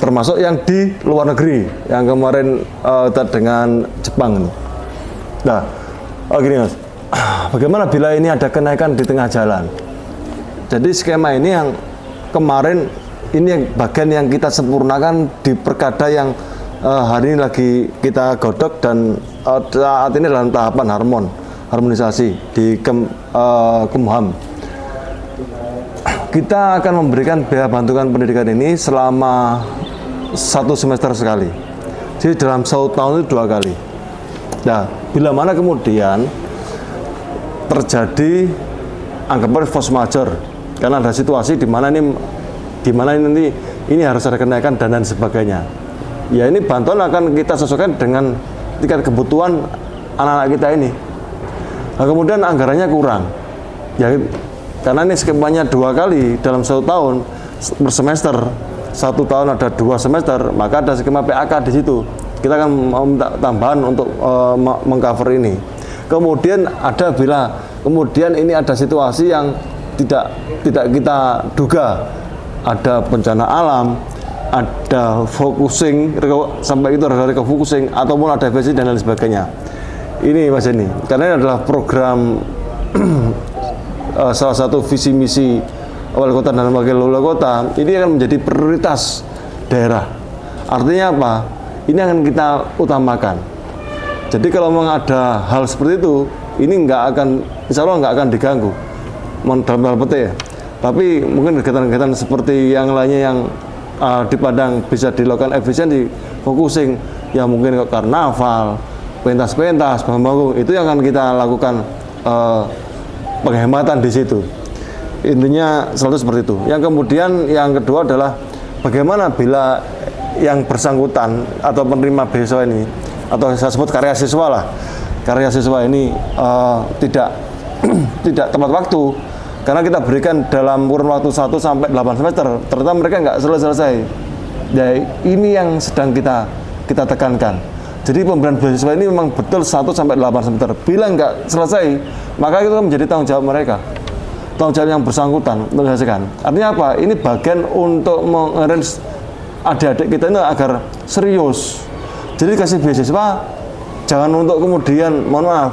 termasuk yang di luar negeri yang kemarin dengan Jepang ini. Nah, gini Mas, bagaimana bila ini ada kenaikan di tengah jalan? Jadi skema ini yang kemarin ini yang bagian yang kita sempurnakan di perkada yang hari ini lagi kita godok, dan saat ini dalam tahapan harmonisasi di Kemham. Kita akan memberikan biaya bantuan pendidikan ini selama 1 semester sekali. Jadi dalam 1 tahun itu 2 kali. Nah, bila mana kemudian terjadi anggapan force majeure, karena ada situasi di mana nanti ini harus ada kenaikan dan lain sebagainya. Ya ini bantuan akan kita sesuaikan dengan tingkat kebutuhan anak-anak kita ini. Nah, kemudian anggarannya kurang. Ya karena ini skemanya 2 kali dalam 1 tahun per semester. 1 tahun ada 2 semester, maka ada skema PAK di situ. Kita akan meminta tambahan untuk mengcover ini. Kemudian bila kemudian ini ada situasi yang tidak kita duga, ada bencana alam, ada focusing sampai itu ada refocusing ataupun ada efisiensi dan lain sebagainya. Ini Mas ini, karena ini adalah program salah satu visi misi wali kota dan wakil wali kota. Ini akan menjadi prioritas daerah. Artinya apa? Ini akan kita utamakan. Jadi kalau memang ada hal seperti itu, ini insya Allah nggak akan diganggu. Dalam hal petik ya. Tapi mungkin kegiatan-kegiatan seperti yang lainnya yang di Padang bisa dilakukan efisien, di focusing, ya mungkin ke karnaval, pentas-pentas, panggung, itu yang akan kita lakukan penghematan di situ. Intinya selalu seperti itu. Yang kemudian yang kedua adalah bagaimana bila yang bersangkutan atau penerima beasiswa ini, atau saya sebut karya siswa lah, karya siswa ini tidak tepat waktu. Karena kita berikan dalam kurun waktu 1 sampai 8 semester, ternyata mereka nggak selesai. Ya, ini yang sedang kita tekankan. Jadi pemberian beasiswa ini memang betul 1 sampai 8 semester. Bila nggak selesai, maka itu menjadi tanggung jawab mereka. Tanggung jawab yang bersangkutan untuk dihasilkan. Artinya apa? Ini bagian untuk mengarrange adik-adik kita ini agar serius. Jadi kasih beasiswa jangan untuk kemudian, mohon maaf,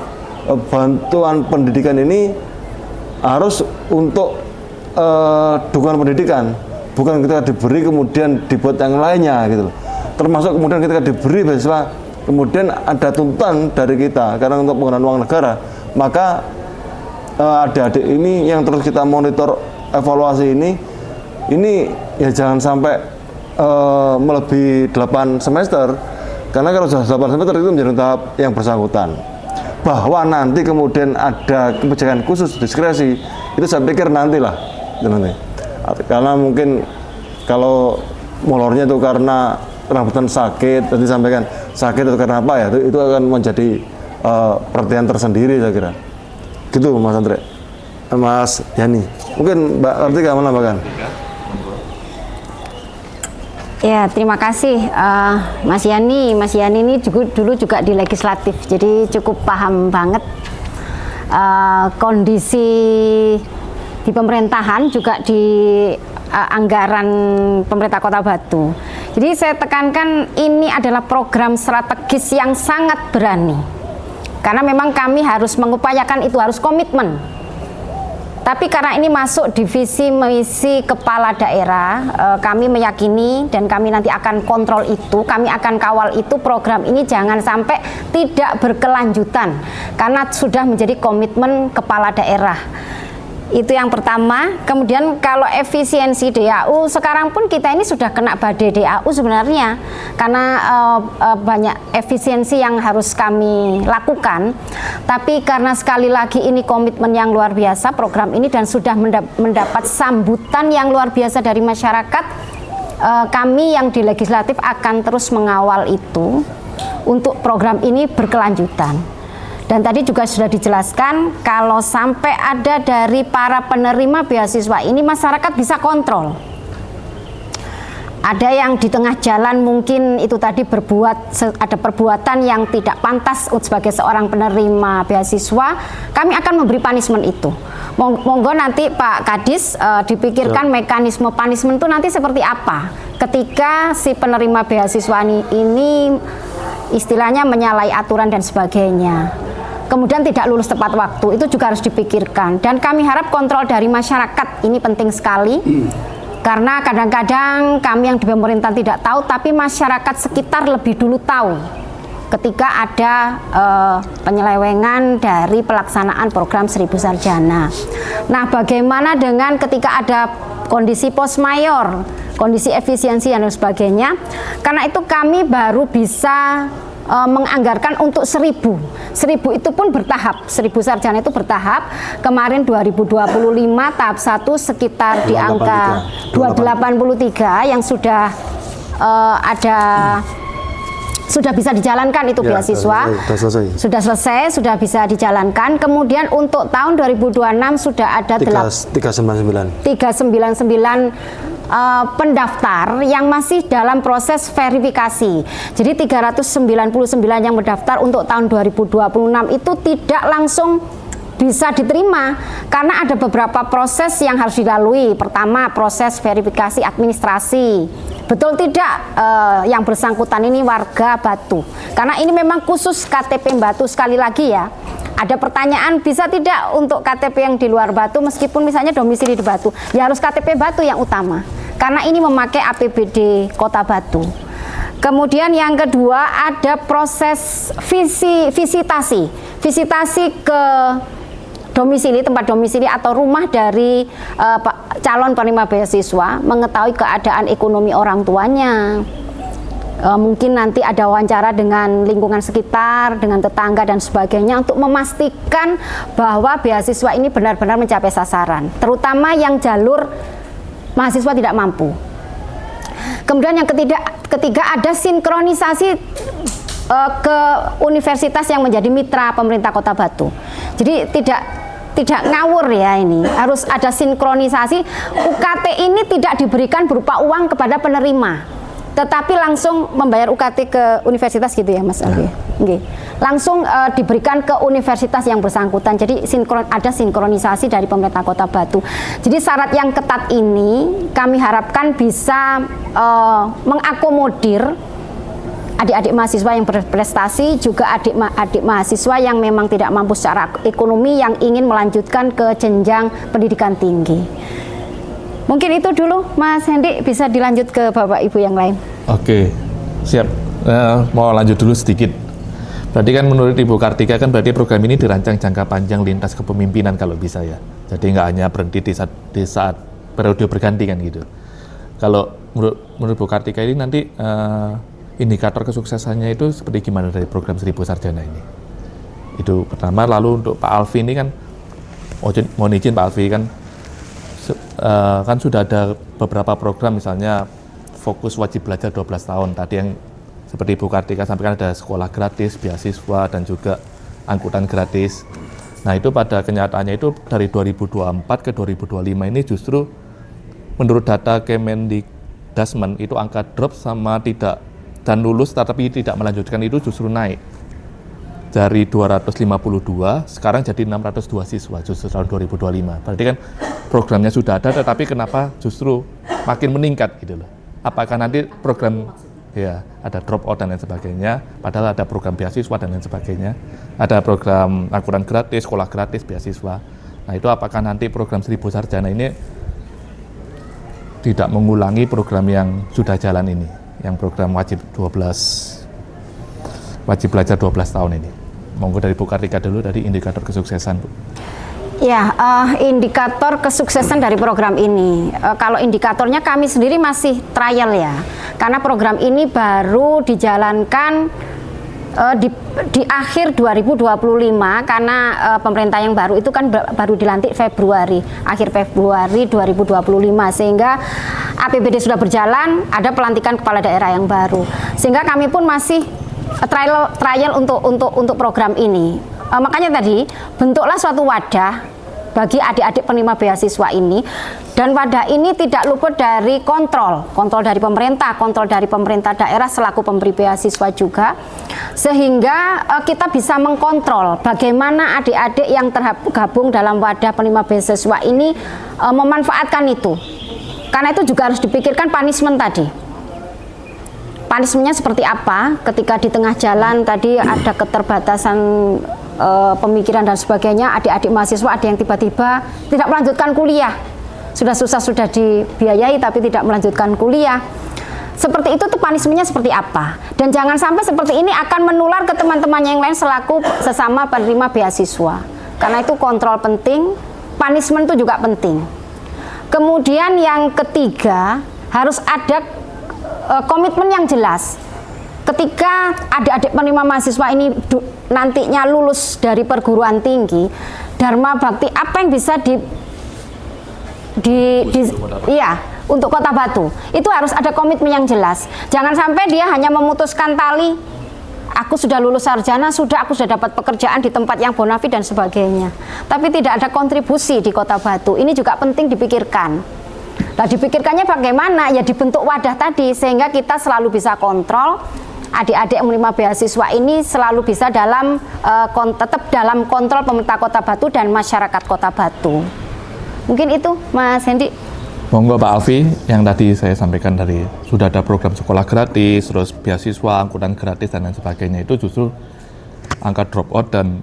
bantuan pendidikan ini harus untuk dukungan pendidikan, bukan ketika diberi kemudian dibuat yang lainnya gitu loh. Termasuk kemudian ketika diberi beasiswa kemudian ada tuntutan dari kita karena untuk penggunaan uang negara, maka adik-adik ini yang terus kita monitor evaluasi ini ya jangan sampai melebihi 8 semester, karena kalau sudah 8 semester itu menjadi tahap yang bersangkutan. Bahwa nanti kemudian ada kebijakan khusus diskresi, itu saya pikir nantilah nanti. Karena mungkin kalau molornya itu karena rambutan sakit, tadi sampaikan sakit itu karena apa ya, itu akan menjadi perhatian tersendiri saya kira. Gitu Mas Andre, Mas Yani. Mungkin Mbak Kartika menambahkan. Ya, terima kasih Mas Yani. Mas Yani ini dulu juga di legislatif, jadi cukup paham banget kondisi di pemerintahan, juga di anggaran pemerintah Kota Batu. Jadi saya tekankan ini adalah program strategis yang sangat berani, karena memang kami harus mengupayakan itu, harus komitmen. Tapi karena ini masuk di visi misi kepala daerah, kami meyakini dan kami nanti akan kontrol itu, kami akan kawal itu, program ini jangan sampai tidak berkelanjutan, karena sudah menjadi komitmen kepala daerah. Itu yang pertama. Kemudian kalau efisiensi DAU, sekarang pun kita ini sudah kena badai DAU sebenarnya, karena banyak efisiensi yang harus kami lakukan. Tapi karena sekali lagi ini komitmen yang luar biasa program ini, dan sudah mendapat sambutan yang luar biasa dari masyarakat, kami yang di legislatif akan terus mengawal itu untuk program ini berkelanjutan. Dan tadi juga sudah dijelaskan, kalau sampai ada dari para penerima beasiswa ini, masyarakat bisa kontrol. Ada yang di tengah jalan mungkin itu tadi ada perbuatan yang tidak pantas sebagai seorang penerima beasiswa, kami akan memberi punishment itu. Monggo nanti Pak Kadis dipikirkan mekanisme punishment itu nanti seperti apa ketika si penerima beasiswa ini istilahnya menyalahi aturan dan sebagainya. Kemudian tidak lulus tepat waktu, itu juga harus dipikirkan. Dan kami harap kontrol dari masyarakat ini penting sekali, karena kadang-kadang kami yang di pemerintahan tidak tahu, tapi masyarakat sekitar lebih dulu tahu ketika ada penyelewengan dari pelaksanaan program 1000 sarjana. Nah, bagaimana dengan ketika ada kondisi post mayor, kondisi efisiensi dan sebagainya? Karena itu kami baru bisa menganggarkan untuk 1000 itu pun bertahap, 1000 sarjana itu bertahap. Kemarin 2025 tahap 1 sekitar di angka 283 yang sudah sudah bisa dijalankan itu ya, beasiswa. Sudah selesai, sudah bisa dijalankan. Kemudian untuk tahun 2026 sudah ada 399 pendaftar yang masih dalam proses verifikasi. Jadi 399 yang mendaftar untuk tahun 2026 itu tidak langsung bisa diterima, karena ada beberapa proses yang harus dilalui. Pertama, proses verifikasi administrasi. Betul tidak yang bersangkutan ini warga Batu? Karena ini memang khusus KTP Batu. Sekali lagi ya, ada pertanyaan bisa tidak untuk KTP yang di luar Batu, meskipun misalnya domisili di Batu, ya harus KTP Batu yang utama, karena ini memakai APBD Kota Batu. Kemudian yang kedua ada proses visitasi ke domisili, tempat domisili atau rumah dari calon penerima beasiswa, mengetahui keadaan ekonomi orang tuanya. Mungkin nanti ada wawancara dengan lingkungan sekitar, dengan tetangga dan sebagainya, untuk memastikan bahwa beasiswa ini benar-benar mencapai sasaran, terutama yang jalur mahasiswa tidak mampu. Kemudian yang ketiga ada sinkronisasi ke universitas yang menjadi mitra pemerintah Kota Batu. Jadi tidak ngawur ya, ini harus ada sinkronisasi. UKT ini tidak diberikan berupa uang kepada penerima, tetapi langsung membayar UKT ke universitas gitu ya Mas Alfi? Nggih. Langsung diberikan ke universitas yang bersangkutan. Jadi ada sinkronisasi dari pemerintah Kota Batu. Jadi syarat yang ketat ini kami harapkan bisa mengakomodir adik-adik mahasiswa yang berprestasi, juga adik-adik mahasiswa yang memang tidak mampu secara ekonomi yang ingin melanjutkan ke jenjang pendidikan tinggi. Mungkin itu dulu Mas Hendi, bisa dilanjut ke Bapak Ibu yang lain. Oke, siap. Mau lanjut dulu sedikit. Berarti kan menurut Ibu Kartika kan berarti program ini dirancang jangka panjang lintas kepemimpinan kalau bisa ya. Jadi nggak hanya berhenti di saat periode berganti kan gitu. Kalau menurut Ibu Kartika ini nanti indikator kesuksesannya itu seperti gimana dari program 1000 Sarjana ini? Itu pertama. Lalu untuk Pak Alfi ini kan, mohon izin Pak Alfi kan sudah ada beberapa program, misalnya fokus wajib belajar 12 tahun. Tadi yang seperti Ibu Kartika sampaikan ada sekolah gratis, beasiswa, dan juga angkutan gratis. Nah itu pada kenyataannya itu dari 2024 ke 2025 ini justru menurut data Kemendikdasmen itu angka drop sama tidak dan lulus tetapi tidak melanjutkan itu justru naik dari 252 sekarang jadi 602 siswa justru tahun 2025. Berarti kan programnya sudah ada tetapi kenapa justru makin meningkat gitu loh. Apakah nanti program ya ada drop out dan lain sebagainya, padahal ada program beasiswa dan lain sebagainya, ada program angkutan gratis, sekolah gratis, beasiswa. Nah itu apakah nanti program 1000 Sarjana ini tidak mengulangi program yang sudah jalan ini, yang program wajib belajar 12 tahun ini? Monggo dari Bu Kartika dulu, dari indikator kesuksesan, Bu. Ya, indikator kesuksesan dari program ini, kalau indikatornya kami sendiri masih trial ya, karena program ini baru dijalankan di akhir 2025, karena pemerintah yang baru itu kan baru dilantik akhir Februari 2025, sehingga APBD sudah berjalan, ada pelantikan kepala daerah yang baru, sehingga kami pun masih trial untuk program ini. Makanya tadi bentuklah suatu wadah bagi adik-adik penerima beasiswa ini, dan wadah ini tidak luput dari kontrol dari pemerintah daerah selaku pemberi beasiswa juga, sehingga kita bisa mengkontrol bagaimana adik-adik yang tergabung dalam wadah penerima beasiswa ini memanfaatkan itu. Karena itu juga harus dipikirkan punishment tadi. Punishmentnya seperti apa ketika di tengah jalan tadi ada keterbatasan pemikiran dan sebagainya, adik-adik mahasiswa ada yang tiba-tiba tidak melanjutkan kuliah, sudah dibiayai tapi tidak melanjutkan kuliah. Seperti itu tuh punishmentnya seperti apa, dan jangan sampai seperti ini akan menular ke teman-temannya yang lain selaku sesama penerima beasiswa. Karena itu kontrol penting, punishment itu juga penting. Kemudian yang ketiga, harus ada komitmen yang jelas. Ketika adik-adik penerima mahasiswa ini nantinya lulus dari perguruan tinggi, Dharma Bakti apa yang bisa untuk Kota Batu, itu harus ada komitmen yang jelas. Jangan sampai dia hanya memutuskan tali, aku sudah lulus sarjana, aku sudah dapat pekerjaan di tempat yang bonafit dan sebagainya, tapi tidak ada kontribusi di Kota Batu. Ini juga penting dipikirkan. Nah, dipikirkannya bagaimana? Ya dibentuk wadah tadi, sehingga kita selalu bisa kontrol adik-adik yang menerima beasiswa ini selalu bisa tetap dalam kontrol pemerintah Kota Batu dan masyarakat Kota Batu. Mungkin itu Mas Hendi. Monggo Pak Alfi, yang tadi saya sampaikan dari sudah ada program sekolah gratis, terus beasiswa, angkutan gratis dan lain sebagainya, itu justru angka drop out dan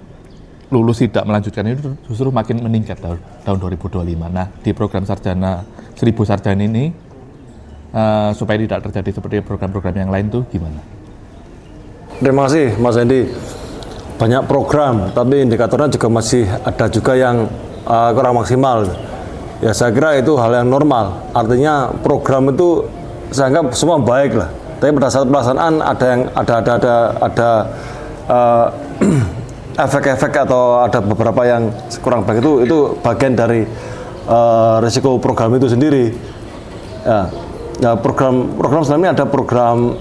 lulus tidak melanjutkan itu justru makin meningkat tahun 2025. Nah, di program Sarjana 1000 Sarjana ini supaya tidak terjadi seperti program-program yang lain tuh gimana? Terima kasih Mas Hendi. Banyak program, tapi indikatornya juga masih ada juga yang kurang maksimal. Ya saya kira itu hal yang normal. Artinya program itu saya anggap semua baik lah. Tapi pada saat pelaksanaan ada yang ada efek-efek atau ada beberapa yang kurang baik, itu bagian dari risiko program itu sendiri. Ya program sebenarnya ada program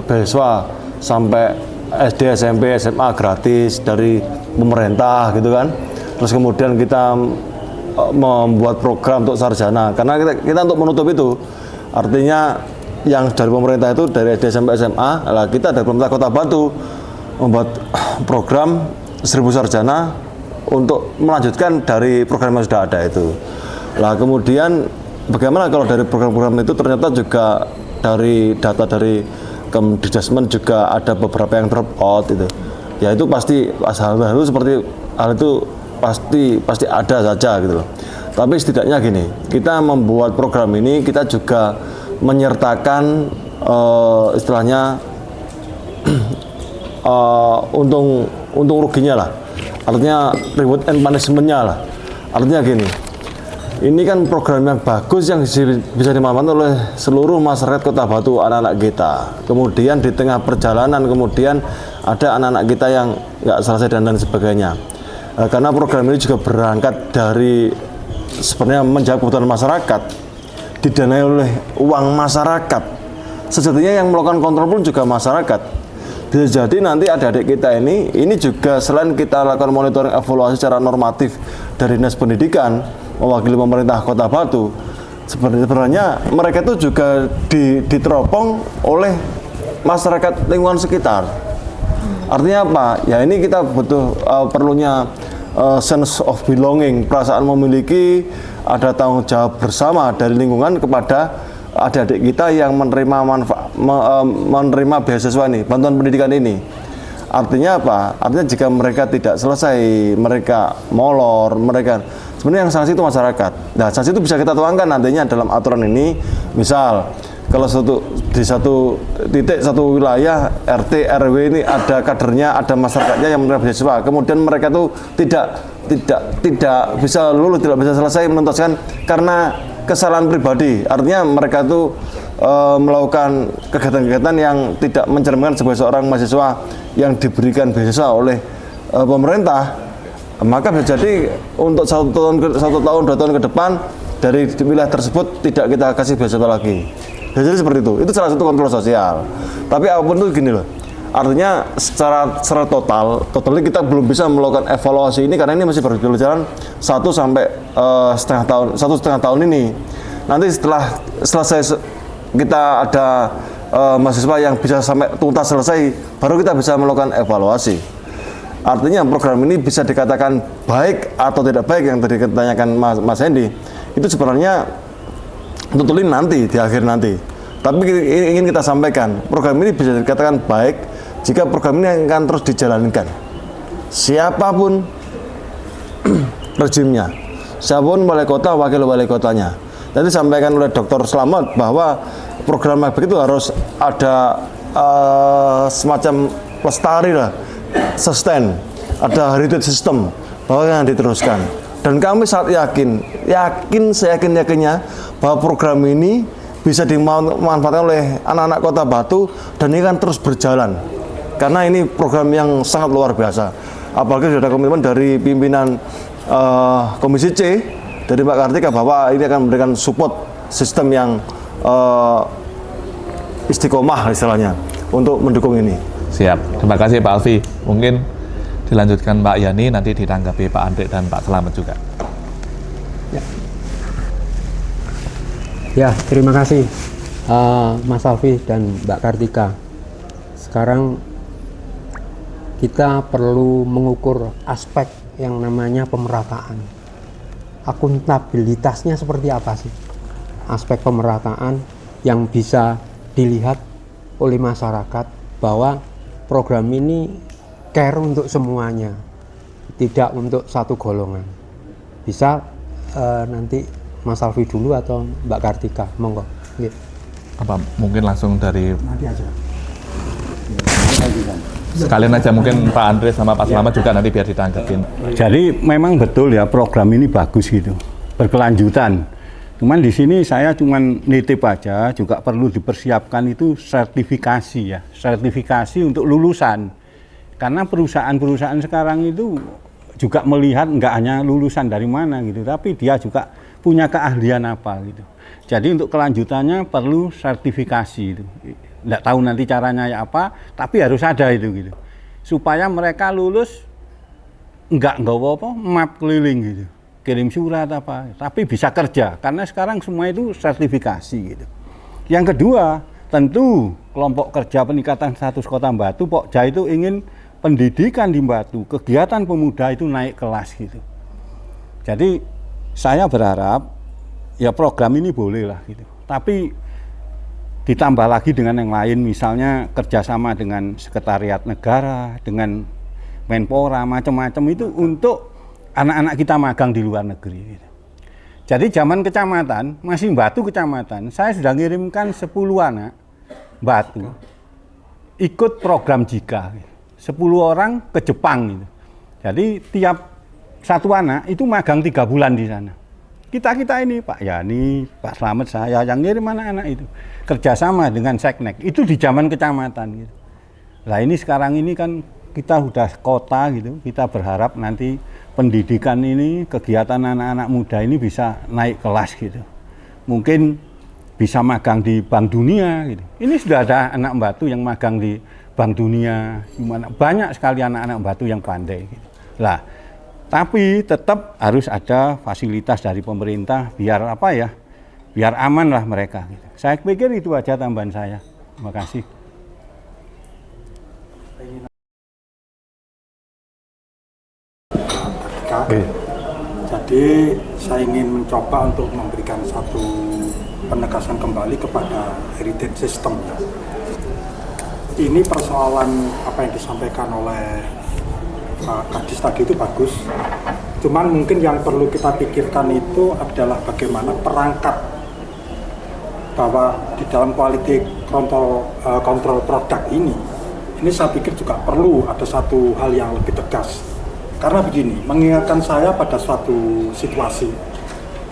beasiswa sampai SD, SMP, SMA gratis dari pemerintah gitu kan. Terus kemudian kita membuat program untuk sarjana, karena kita untuk menutup itu, artinya yang dari pemerintah itu dari SD sampai SMA, lah kita dari pemerintah Kota Batu membuat program 1000 sarjana untuk melanjutkan dari program yang sudah ada itu. Lah kemudian bagaimana kalau dari program-program itu ternyata juga dari data dari Kemdikbud juga ada beberapa yang drop out itu. Ya itu pasti hal itu pasti ada saja gitu loh. Tapi setidaknya gini, kita membuat program ini kita juga menyertakan istilahnya untung ruginya lah, artinya reward and punishment-nya lah. Artinya gini, ini kan program yang bagus yang bisa dimanfaatkan oleh seluruh masyarakat Kota Batu, anak-anak kita. Kemudian di tengah perjalanan kemudian ada anak-anak kita yang nggak selesai dan lain sebagainya. Karena program ini juga berangkat dari sebenarnya menjawab kebutuhan masyarakat, didanai oleh uang masyarakat. Sejatinya yang melakukan kontrol pun juga masyarakat. Bisa jadi nanti adik-adik kita ini juga selain kita lakukan monitoring evaluasi secara normatif dari Dinas Pendidikan mewakili pemerintah Kota Batu, sebenarnya mereka itu juga diteropong oleh masyarakat lingkungan sekitar. Artinya apa? Ya ini kita butuh perlunya sense of belonging, perasaan memiliki, ada tanggung jawab bersama dari lingkungan kepada adik-adik kita yang menerima beasiswa ini, bantuan pendidikan ini. Artinya apa? Artinya jika mereka tidak selesai, mereka molor, mereka sebenarnya yang sanksi itu masyarakat. Nah, sanksi itu bisa kita tuangkan nantinya dalam aturan ini. Misal kalau di satu titik satu wilayah RT RW ini ada kadernya, ada masyarakatnya yang menerima beasiswa, kemudian mereka tuh tidak bisa lulus, tidak bisa selesai menuntaskan karena kesalahan pribadi. Artinya mereka tuh melakukan kegiatan-kegiatan yang tidak mencerminkan sebagai seorang mahasiswa yang diberikan beasiswa oleh pemerintah, maka bisa jadi untuk 1 tahun 2 tahun ke depan dari wilayah tersebut tidak kita kasih beasiswa lagi. Jadi seperti itu salah satu kontrol sosial. Tapi apapun itu gini loh, artinya secara total kita belum bisa melakukan evaluasi ini karena ini masih berjalan 1 sampai satu setengah tahun ini. Nanti setelah selesai kita ada mahasiswa yang bisa sampai tuntas selesai, baru kita bisa melakukan evaluasi. Artinya program ini bisa dikatakan baik atau tidak baik yang tadi ditanyakan Mas Hendy, itu sebenarnya tentuin nanti di akhir nanti. Tapi ingin kita sampaikan, program ini bisa dikatakan baik jika program ini akan terus dijalankan. Siapapun rejimnya, siapapun wali kota, wakil wali kotanya. Tadi disampaikan oleh Dr. Slamet bahwa program begitu harus ada semacam lestari lah, sustain, ada heritage system bahwa yang diteruskan. Dan kami sangat seyakin-yakinnya bahwa program ini bisa dimanfaatkan oleh anak-anak Kota Batu dan ini kan terus berjalan. Karena ini program yang sangat luar biasa. Apalagi sudah ada komitmen dari pimpinan Komisi C dari Pak Kartika bahwa ini akan memberikan support sistem yang istiqomah istilahnya untuk mendukung ini. Siap, terima kasih Pak Alfi. Mungkin dilanjutkan Pak Yani, nanti ditanggapi Pak Andre dan Pak Slamet juga. Ya, terima kasih Mas Alfi dan Mbak Kartika. Sekarang kita perlu mengukur aspek yang namanya pemerataan. Akuntabilitasnya seperti apa sih? Aspek pemerataan yang bisa dilihat oleh masyarakat bahwa program ini care untuk semuanya, tidak untuk satu golongan. Bisa nanti Mas Alfi dulu atau Mbak Kartika, monggo. Apa mungkin langsung dari Nanti aja. sekalian aja mungkin Pak Andre sama Pak Slamet juga nanti biar ditanggapin. Jadi memang betul ya program ini bagus gitu, berkelanjutan. Cuman di sini saya cuman nitip aja, juga perlu dipersiapkan itu sertifikasi ya, sertifikasi untuk lulusan. Karena perusahaan-perusahaan sekarang itu juga melihat nggak hanya lulusan dari mana gitu, tapi dia juga punya keahlian apa gitu. Jadi untuk kelanjutannya perlu sertifikasi itu. Nggak tahu nanti caranya ya apa, tapi harus ada itu gitu. Supaya mereka lulus nggak apa map keliling gitu, kirim surat apa, tapi bisa kerja. Karena sekarang semua itu sertifikasi gitu. Yang kedua, tentu kelompok kerja peningkatan status Kota Batu Pokja itu ingin pendidikan di Batu, kegiatan pemuda itu naik kelas gitu. Jadi saya berharap ya program ini boleh lah gitu. Tapi ditambah lagi dengan yang lain, misalnya kerjasama dengan Sekretariat Negara, dengan Menpora, macam-macam itu untuk anak-anak kita magang di luar negeri gitu. Jadi zaman kecamatan, masih Batu kecamatan, saya sudah ngirimkan 10 anak Batu ikut program JIKA, 10 orang ke Jepang gitu. Jadi tiap satu anak itu magang 3 bulan di sana. Kita ini Pak Yani, Pak Slamet, saya yang ngirim anak-anak itu kerjasama dengan Seknek itu di zaman kecamatan gitu. Nah ini sekarang ini kan kita udah kota gitu, kita berharap nanti pendidikan ini, kegiatan anak-anak muda ini bisa naik kelas gitu. Mungkin bisa magang di Bank Dunia gitu. Ini sudah ada anak Batu yang magang di Bank Dunia, banyak sekali anak-anak Batu yang pandai gitu. Lah, tapi tetap harus ada fasilitas dari pemerintah biar apa ya, biar aman lah mereka gitu. Saya pikir itu aja tambahan saya. Terima kasih. Jadi saya ingin mencoba untuk memberikan satu penegasan kembali kepada heritage system. Ini persoalan apa yang disampaikan oleh Pak Kadis tadi itu bagus. Cuman mungkin yang perlu kita pikirkan itu adalah bagaimana perangkat bahwa di dalam quality control produk ini saya pikir juga perlu ada satu hal yang lebih tegas. Karena begini, mengingatkan saya pada suatu situasi,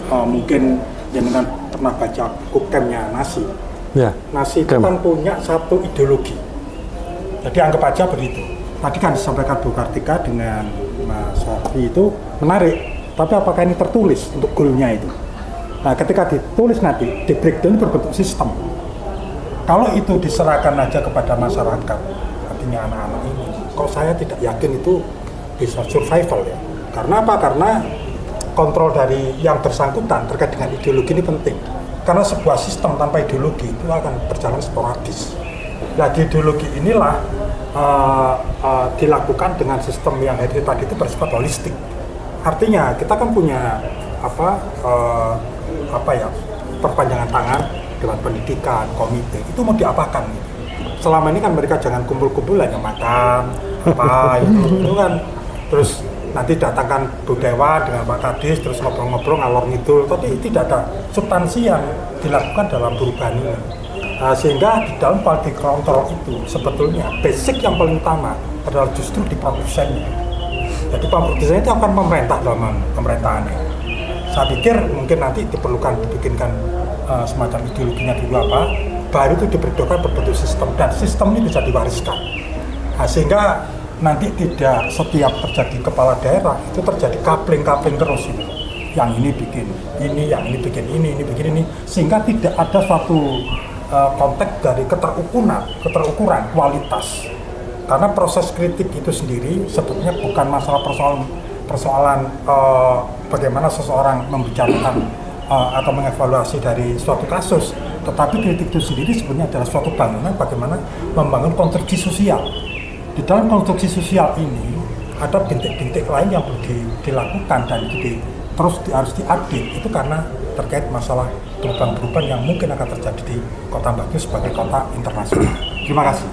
mungkin jangan pernah baca Kukemnya Nasi. Ya. Nasi itu kan punya satu ideologi. Jadi anggap aja begitu. Tadi kan disampaikan Bu Kartika dengan Mas Safi itu menarik. Tapi apakah ini tertulis untuk goalnya itu? Nah, ketika ditulis nanti, di breakdown berbentuk sistem. Kalau itu diserahkan aja kepada masyarakat, artinya anak-anak ini, kok saya tidak yakin itu bisa survival ya. Karena apa? Karena kontrol dari yang bersangkutan terkait dengan ideologi ini penting. Karena sebuah sistem tanpa ideologi itu akan berjalan sporadis. Nah, di ideologi inilah dilakukan dengan sistem yang tadi itu bersifat holistik. Artinya kita kan punya perpanjangan tangan Dewan Pendidikan, komite itu mau diapakan gitu. Selama ini kan mereka jangan kumpul-kumpul hanya makan itu kan. Terus nanti datangkan Bu Dewa dengan Pak Kadis, terus ngobrol-ngobrol ngalor ngidul, tapi tidak ada substansi yang dilakukan dalam perubahan ini. Sehingga di dalam quality control itu sebetulnya basic yang paling utama adalah justru di produsennya. Jadi produsennya itu akan pemerintah dalam pemerintahannya. Saya pikir mungkin nanti dibikinkan semacam ideologinya dulu baru itu diberdokan berbentuk sistem, dan sistem ini bisa diwariskan. Sehingga nanti tidak setiap terjadi kepala daerah itu terjadi kapling terus gitu. Yang ini bikin ini, yang ini bikin ini bikin ini, sehingga tidak ada suatu konteks dari keterukuran kualitas. Karena proses kritik itu sendiri sebetulnya bukan masalah persoalan bagaimana seseorang membicarakan atau mengevaluasi dari suatu kasus, tetapi kritik itu sendiri sebenarnya adalah suatu bangunan bagaimana membangun konstruksi sosial. Di dalam konstruksi sosial ini ada bintik-bintik lain yang perlu dilakukan, dan itu harus diupdate. Itu karena terkait masalah perubahan-perubahan yang mungkin akan terjadi di Kota Batu sebagai kota internasional. Terima kasih.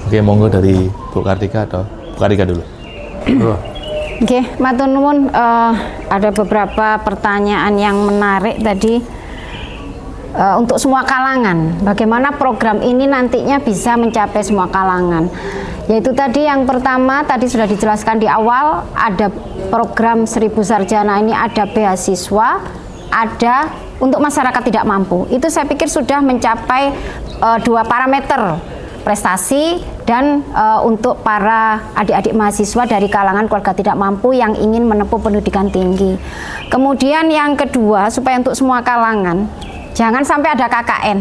Oke, monggo dari Bu Kartika atau Bu Kartika dulu. Oke, matur nuwun. Ada beberapa pertanyaan yang menarik tadi. Untuk semua kalangan, bagaimana program ini nantinya bisa mencapai semua kalangan. Yaitu tadi yang pertama, tadi sudah dijelaskan di awal, ada program 1000 Sarjana ini, ada beasiswa, ada untuk masyarakat tidak mampu. Itu saya pikir sudah mencapai 2 parameter, prestasi dan untuk para adik-adik mahasiswa dari kalangan keluarga tidak mampu yang ingin menempuh pendidikan tinggi. Kemudian yang kedua, supaya untuk semua kalangan, jangan sampai ada KKN.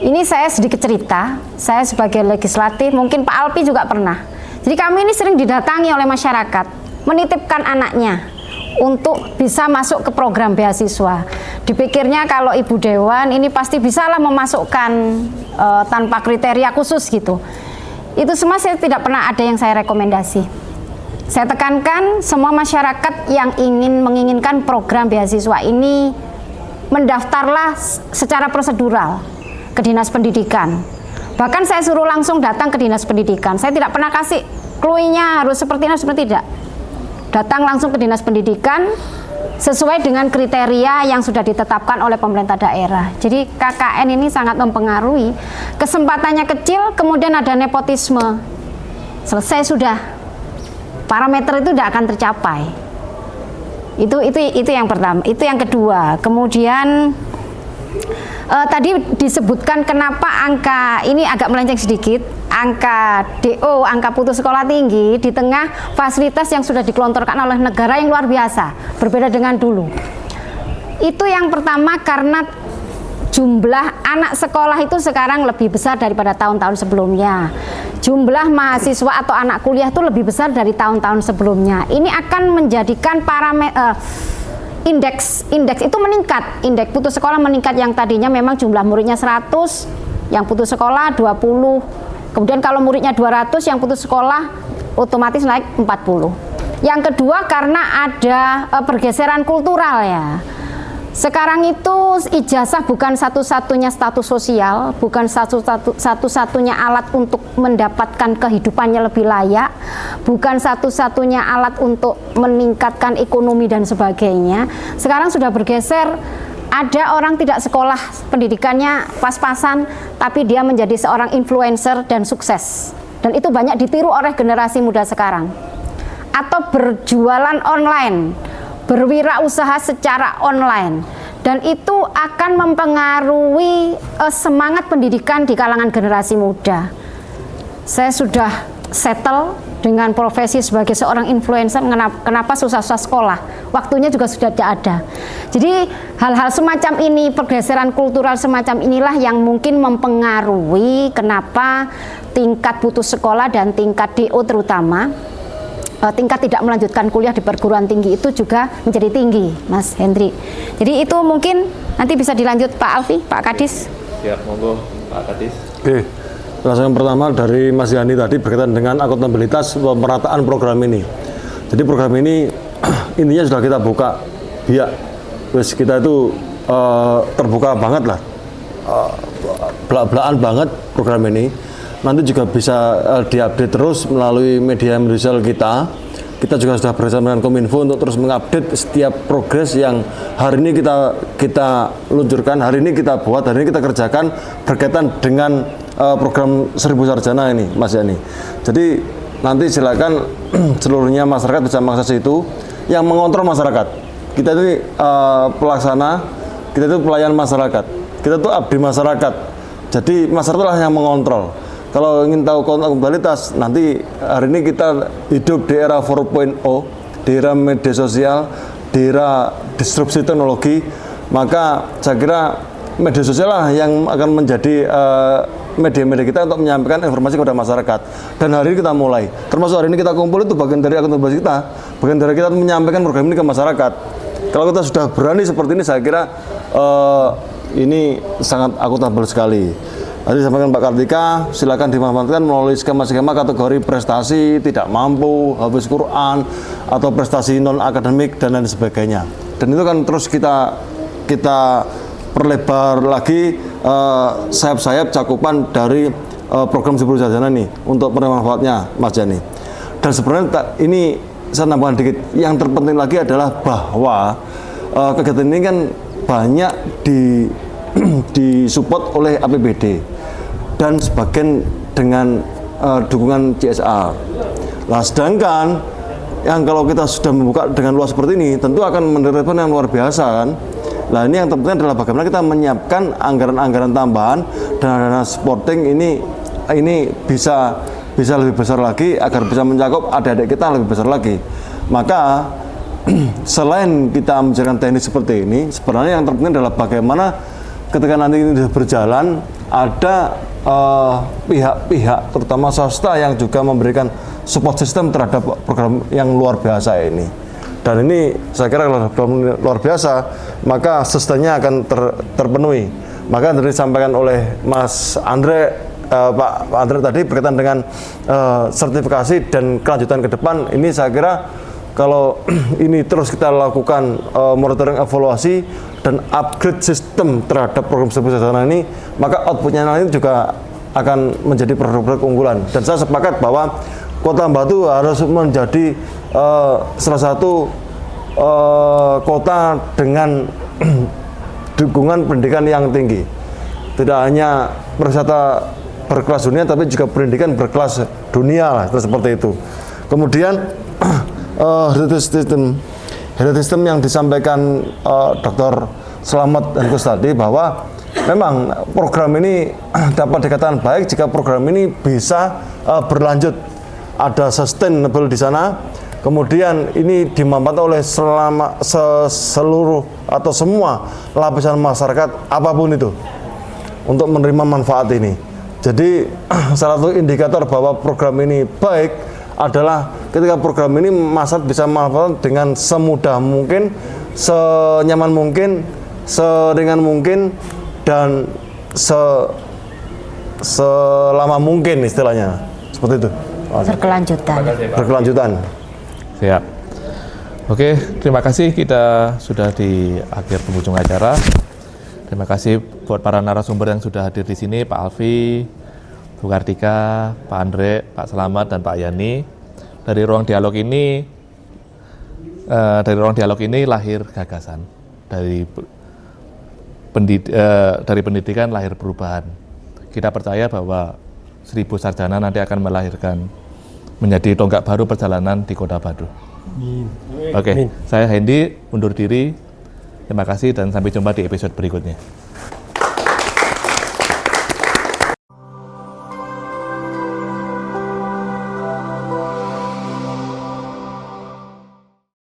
Ini saya sedikit cerita, saya sebagai legislatif, mungkin Pak Alpi juga pernah. Jadi kami ini sering didatangi oleh masyarakat, menitipkan anaknya untuk bisa masuk ke program beasiswa. Dipikirnya kalau Ibu Dewan ini pasti bisalah memasukkan tanpa kriteria khusus gitu. Itu semua saya tidak pernah ada yang saya rekomendasi. Saya tekankan semua masyarakat yang menginginkan program beasiswa ini mendaftarlah secara prosedural ke Dinas Pendidikan. Bahkan saya suruh langsung datang ke Dinas Pendidikan. Saya tidak pernah kasih clue-nya harus seperti ini, seperti tidak. Datang langsung ke Dinas Pendidikan sesuai dengan kriteria yang sudah ditetapkan oleh pemerintah daerah. Jadi KKN ini sangat mempengaruhi. Kesempatannya kecil, kemudian ada nepotisme. Selesai sudah. Parameter itu tidak akan tercapai. Itu yang pertama. Itu yang kedua. Kemudian tadi disebutkan kenapa angka ini agak melenceng sedikit, angka DO, angka putus sekolah tinggi di tengah fasilitas yang sudah digelontorkan oleh negara yang luar biasa, berbeda dengan dulu. Itu yang pertama karena jumlah anak sekolah itu sekarang lebih besar daripada tahun-tahun sebelumnya. Jumlah mahasiswa atau anak kuliah itu lebih besar dari tahun-tahun sebelumnya. Ini akan menjadikan indeks itu meningkat, indeks putus sekolah meningkat yang tadinya memang jumlah muridnya 100, yang putus sekolah 20, kemudian kalau muridnya 200 yang putus sekolah otomatis naik 40. Yang kedua karena ada pergeseran kultural ya. Sekarang itu ijazah bukan satu-satunya status sosial, bukan satu-satunya alat untuk mendapatkan kehidupannya lebih layak, bukan satu-satunya alat untuk meningkatkan ekonomi dan sebagainya. Sekarang sudah bergeser, ada orang tidak sekolah, pendidikannya pas-pasan, tapi dia menjadi seorang influencer dan sukses. Dan itu banyak ditiru oleh generasi muda sekarang. Atau berjualan online, berwirausaha secara online, dan itu akan mempengaruhi semangat pendidikan di kalangan generasi muda. Saya sudah settle dengan profesi sebagai seorang influencer, kenapa susah-susah sekolah, waktunya juga sudah tidak ada. Jadi hal-hal semacam ini, pergeseran kultural semacam inilah yang mungkin mempengaruhi kenapa tingkat putus sekolah dan tingkat DO terutama, tingkat tidak melanjutkan kuliah di perguruan tinggi itu juga menjadi tinggi, Mas Hendri. Jadi itu mungkin nanti bisa dilanjut Pak Alfi, Pak Kadis. Siap, monggo Pak Kadis. Oke, yang pertama dari Mas Yani tadi berkaitan dengan akuntabilitas pemerataan program ini. Jadi program ini intinya sudah kita buka, biar kita itu terbuka banget lah, belak-belakan banget program ini. Nanti juga bisa diupdate terus melalui media sosial kita. Kita juga sudah bersama dengan Kominfo untuk terus mengupdate setiap progres yang hari ini kita luncurkan, hari ini kita buat, hari ini kita kerjakan berkaitan dengan program 1000 Sarjana ini, Mas Yani. Jadi nanti silakan seluruhnya masyarakat bisa mengakses itu. Yang mengontrol masyarakat, kita ini pelaksana, kita itu pelayan masyarakat, kita itu abdi masyarakat. Jadi masyarakat lah yang mengontrol. Kalau ingin tahu akuntabilitas, nanti hari ini kita hidup di era 4.0, di era media sosial, di era disrupsi teknologi, maka saya kira media sosial lah yang akan menjadi media-media kita untuk menyampaikan informasi kepada masyarakat. Dan hari ini kita mulai, termasuk hari ini kita kumpul itu bagian dari akuntabilitas kita, bagian dari kita menyampaikan program ini ke masyarakat. Kalau kita sudah berani seperti ini, saya kira ini sangat akuntabel sekali. Tadi disampaikan Pak Kartika, silakan dimanfaatkan melalui skema-skema kategori prestasi, tidak mampu, hafiz Quran, atau prestasi non-akademik, dan lain sebagainya. Dan itu kan terus kita perlebar lagi sayap-sayap cakupan dari program 10 Sarjana ini untuk penerima manfaatnya, Mas Jani. Dan sebenarnya ini saya tambahkan dikit, yang terpenting lagi adalah bahwa kegiatan ini kan banyak disupport oleh APBD dan sebagian dengan dukungan CSR. Nah, sedangkan yang kalau kita sudah membuka dengan luas seperti ini, tentu akan menerapkan yang luar biasa kan. Nah, ini yang terpenting adalah bagaimana kita menyiapkan anggaran-anggaran tambahan dan dana supporting ini bisa lebih besar lagi agar bisa mencakup adik-adik kita lebih besar lagi. Maka selain kita menjalankan teknik seperti ini, sebenarnya yang terpenting adalah bagaimana ketika nanti ini sudah berjalan, ada pihak-pihak terutama swasta yang juga memberikan support system terhadap program yang luar biasa ini. Dan ini saya kira luar biasa, maka sustainnya akan terpenuhi. Maka yang disampaikan oleh Mas Andre, Pak Andre tadi berkaitan dengan sertifikasi dan kelanjutan ke depan, ini saya kira kalau ini terus kita lakukan monitoring, evaluasi dan upgrade sistem terhadap program stabilitas sarjana ini, maka outputnya nanti juga akan menjadi produk-produk unggulan. Dan saya sepakat bahwa Kota Batu harus menjadi salah satu kota dengan dukungan pendidikan yang tinggi. Tidak hanya pariwisata berkelas dunia, tapi juga pendidikan berkelas dunia lah, seperti itu. Kemudian heritage system yang disampaikan Dr. Slamet dan Gus tadi, bahwa memang program ini dapat dikatakan baik jika program ini bisa berlanjut, ada sustainable di sana. Kemudian ini dimanfaatkan oleh seluruh atau semua lapisan masyarakat apapun itu untuk menerima manfaat ini. Jadi salah satu indikator bahwa program ini baik adalah ketika program ini masyarakat bisa manfaat dengan semudah mungkin, senyaman mungkin, seringan mungkin, dan selama mungkin istilahnya. Seperti itu. Berkelanjutan. Siap. Oke, terima kasih, kita sudah di akhir penghujung acara. Terima kasih buat para narasumber yang sudah hadir di sini, Pak Alfi, Bu Kartika, Pak Andre, Pak Slamet, dan Pak Yani. Dari ruang dialog ini lahir gagasan. Dari pendidikan lahir perubahan. Kita percaya bahwa 1000 sarjana nanti akan melahirkan menjadi tonggak baru perjalanan di Kota Batu. Oke, saya Hendy undur diri. Terima kasih dan sampai jumpa di episode berikutnya.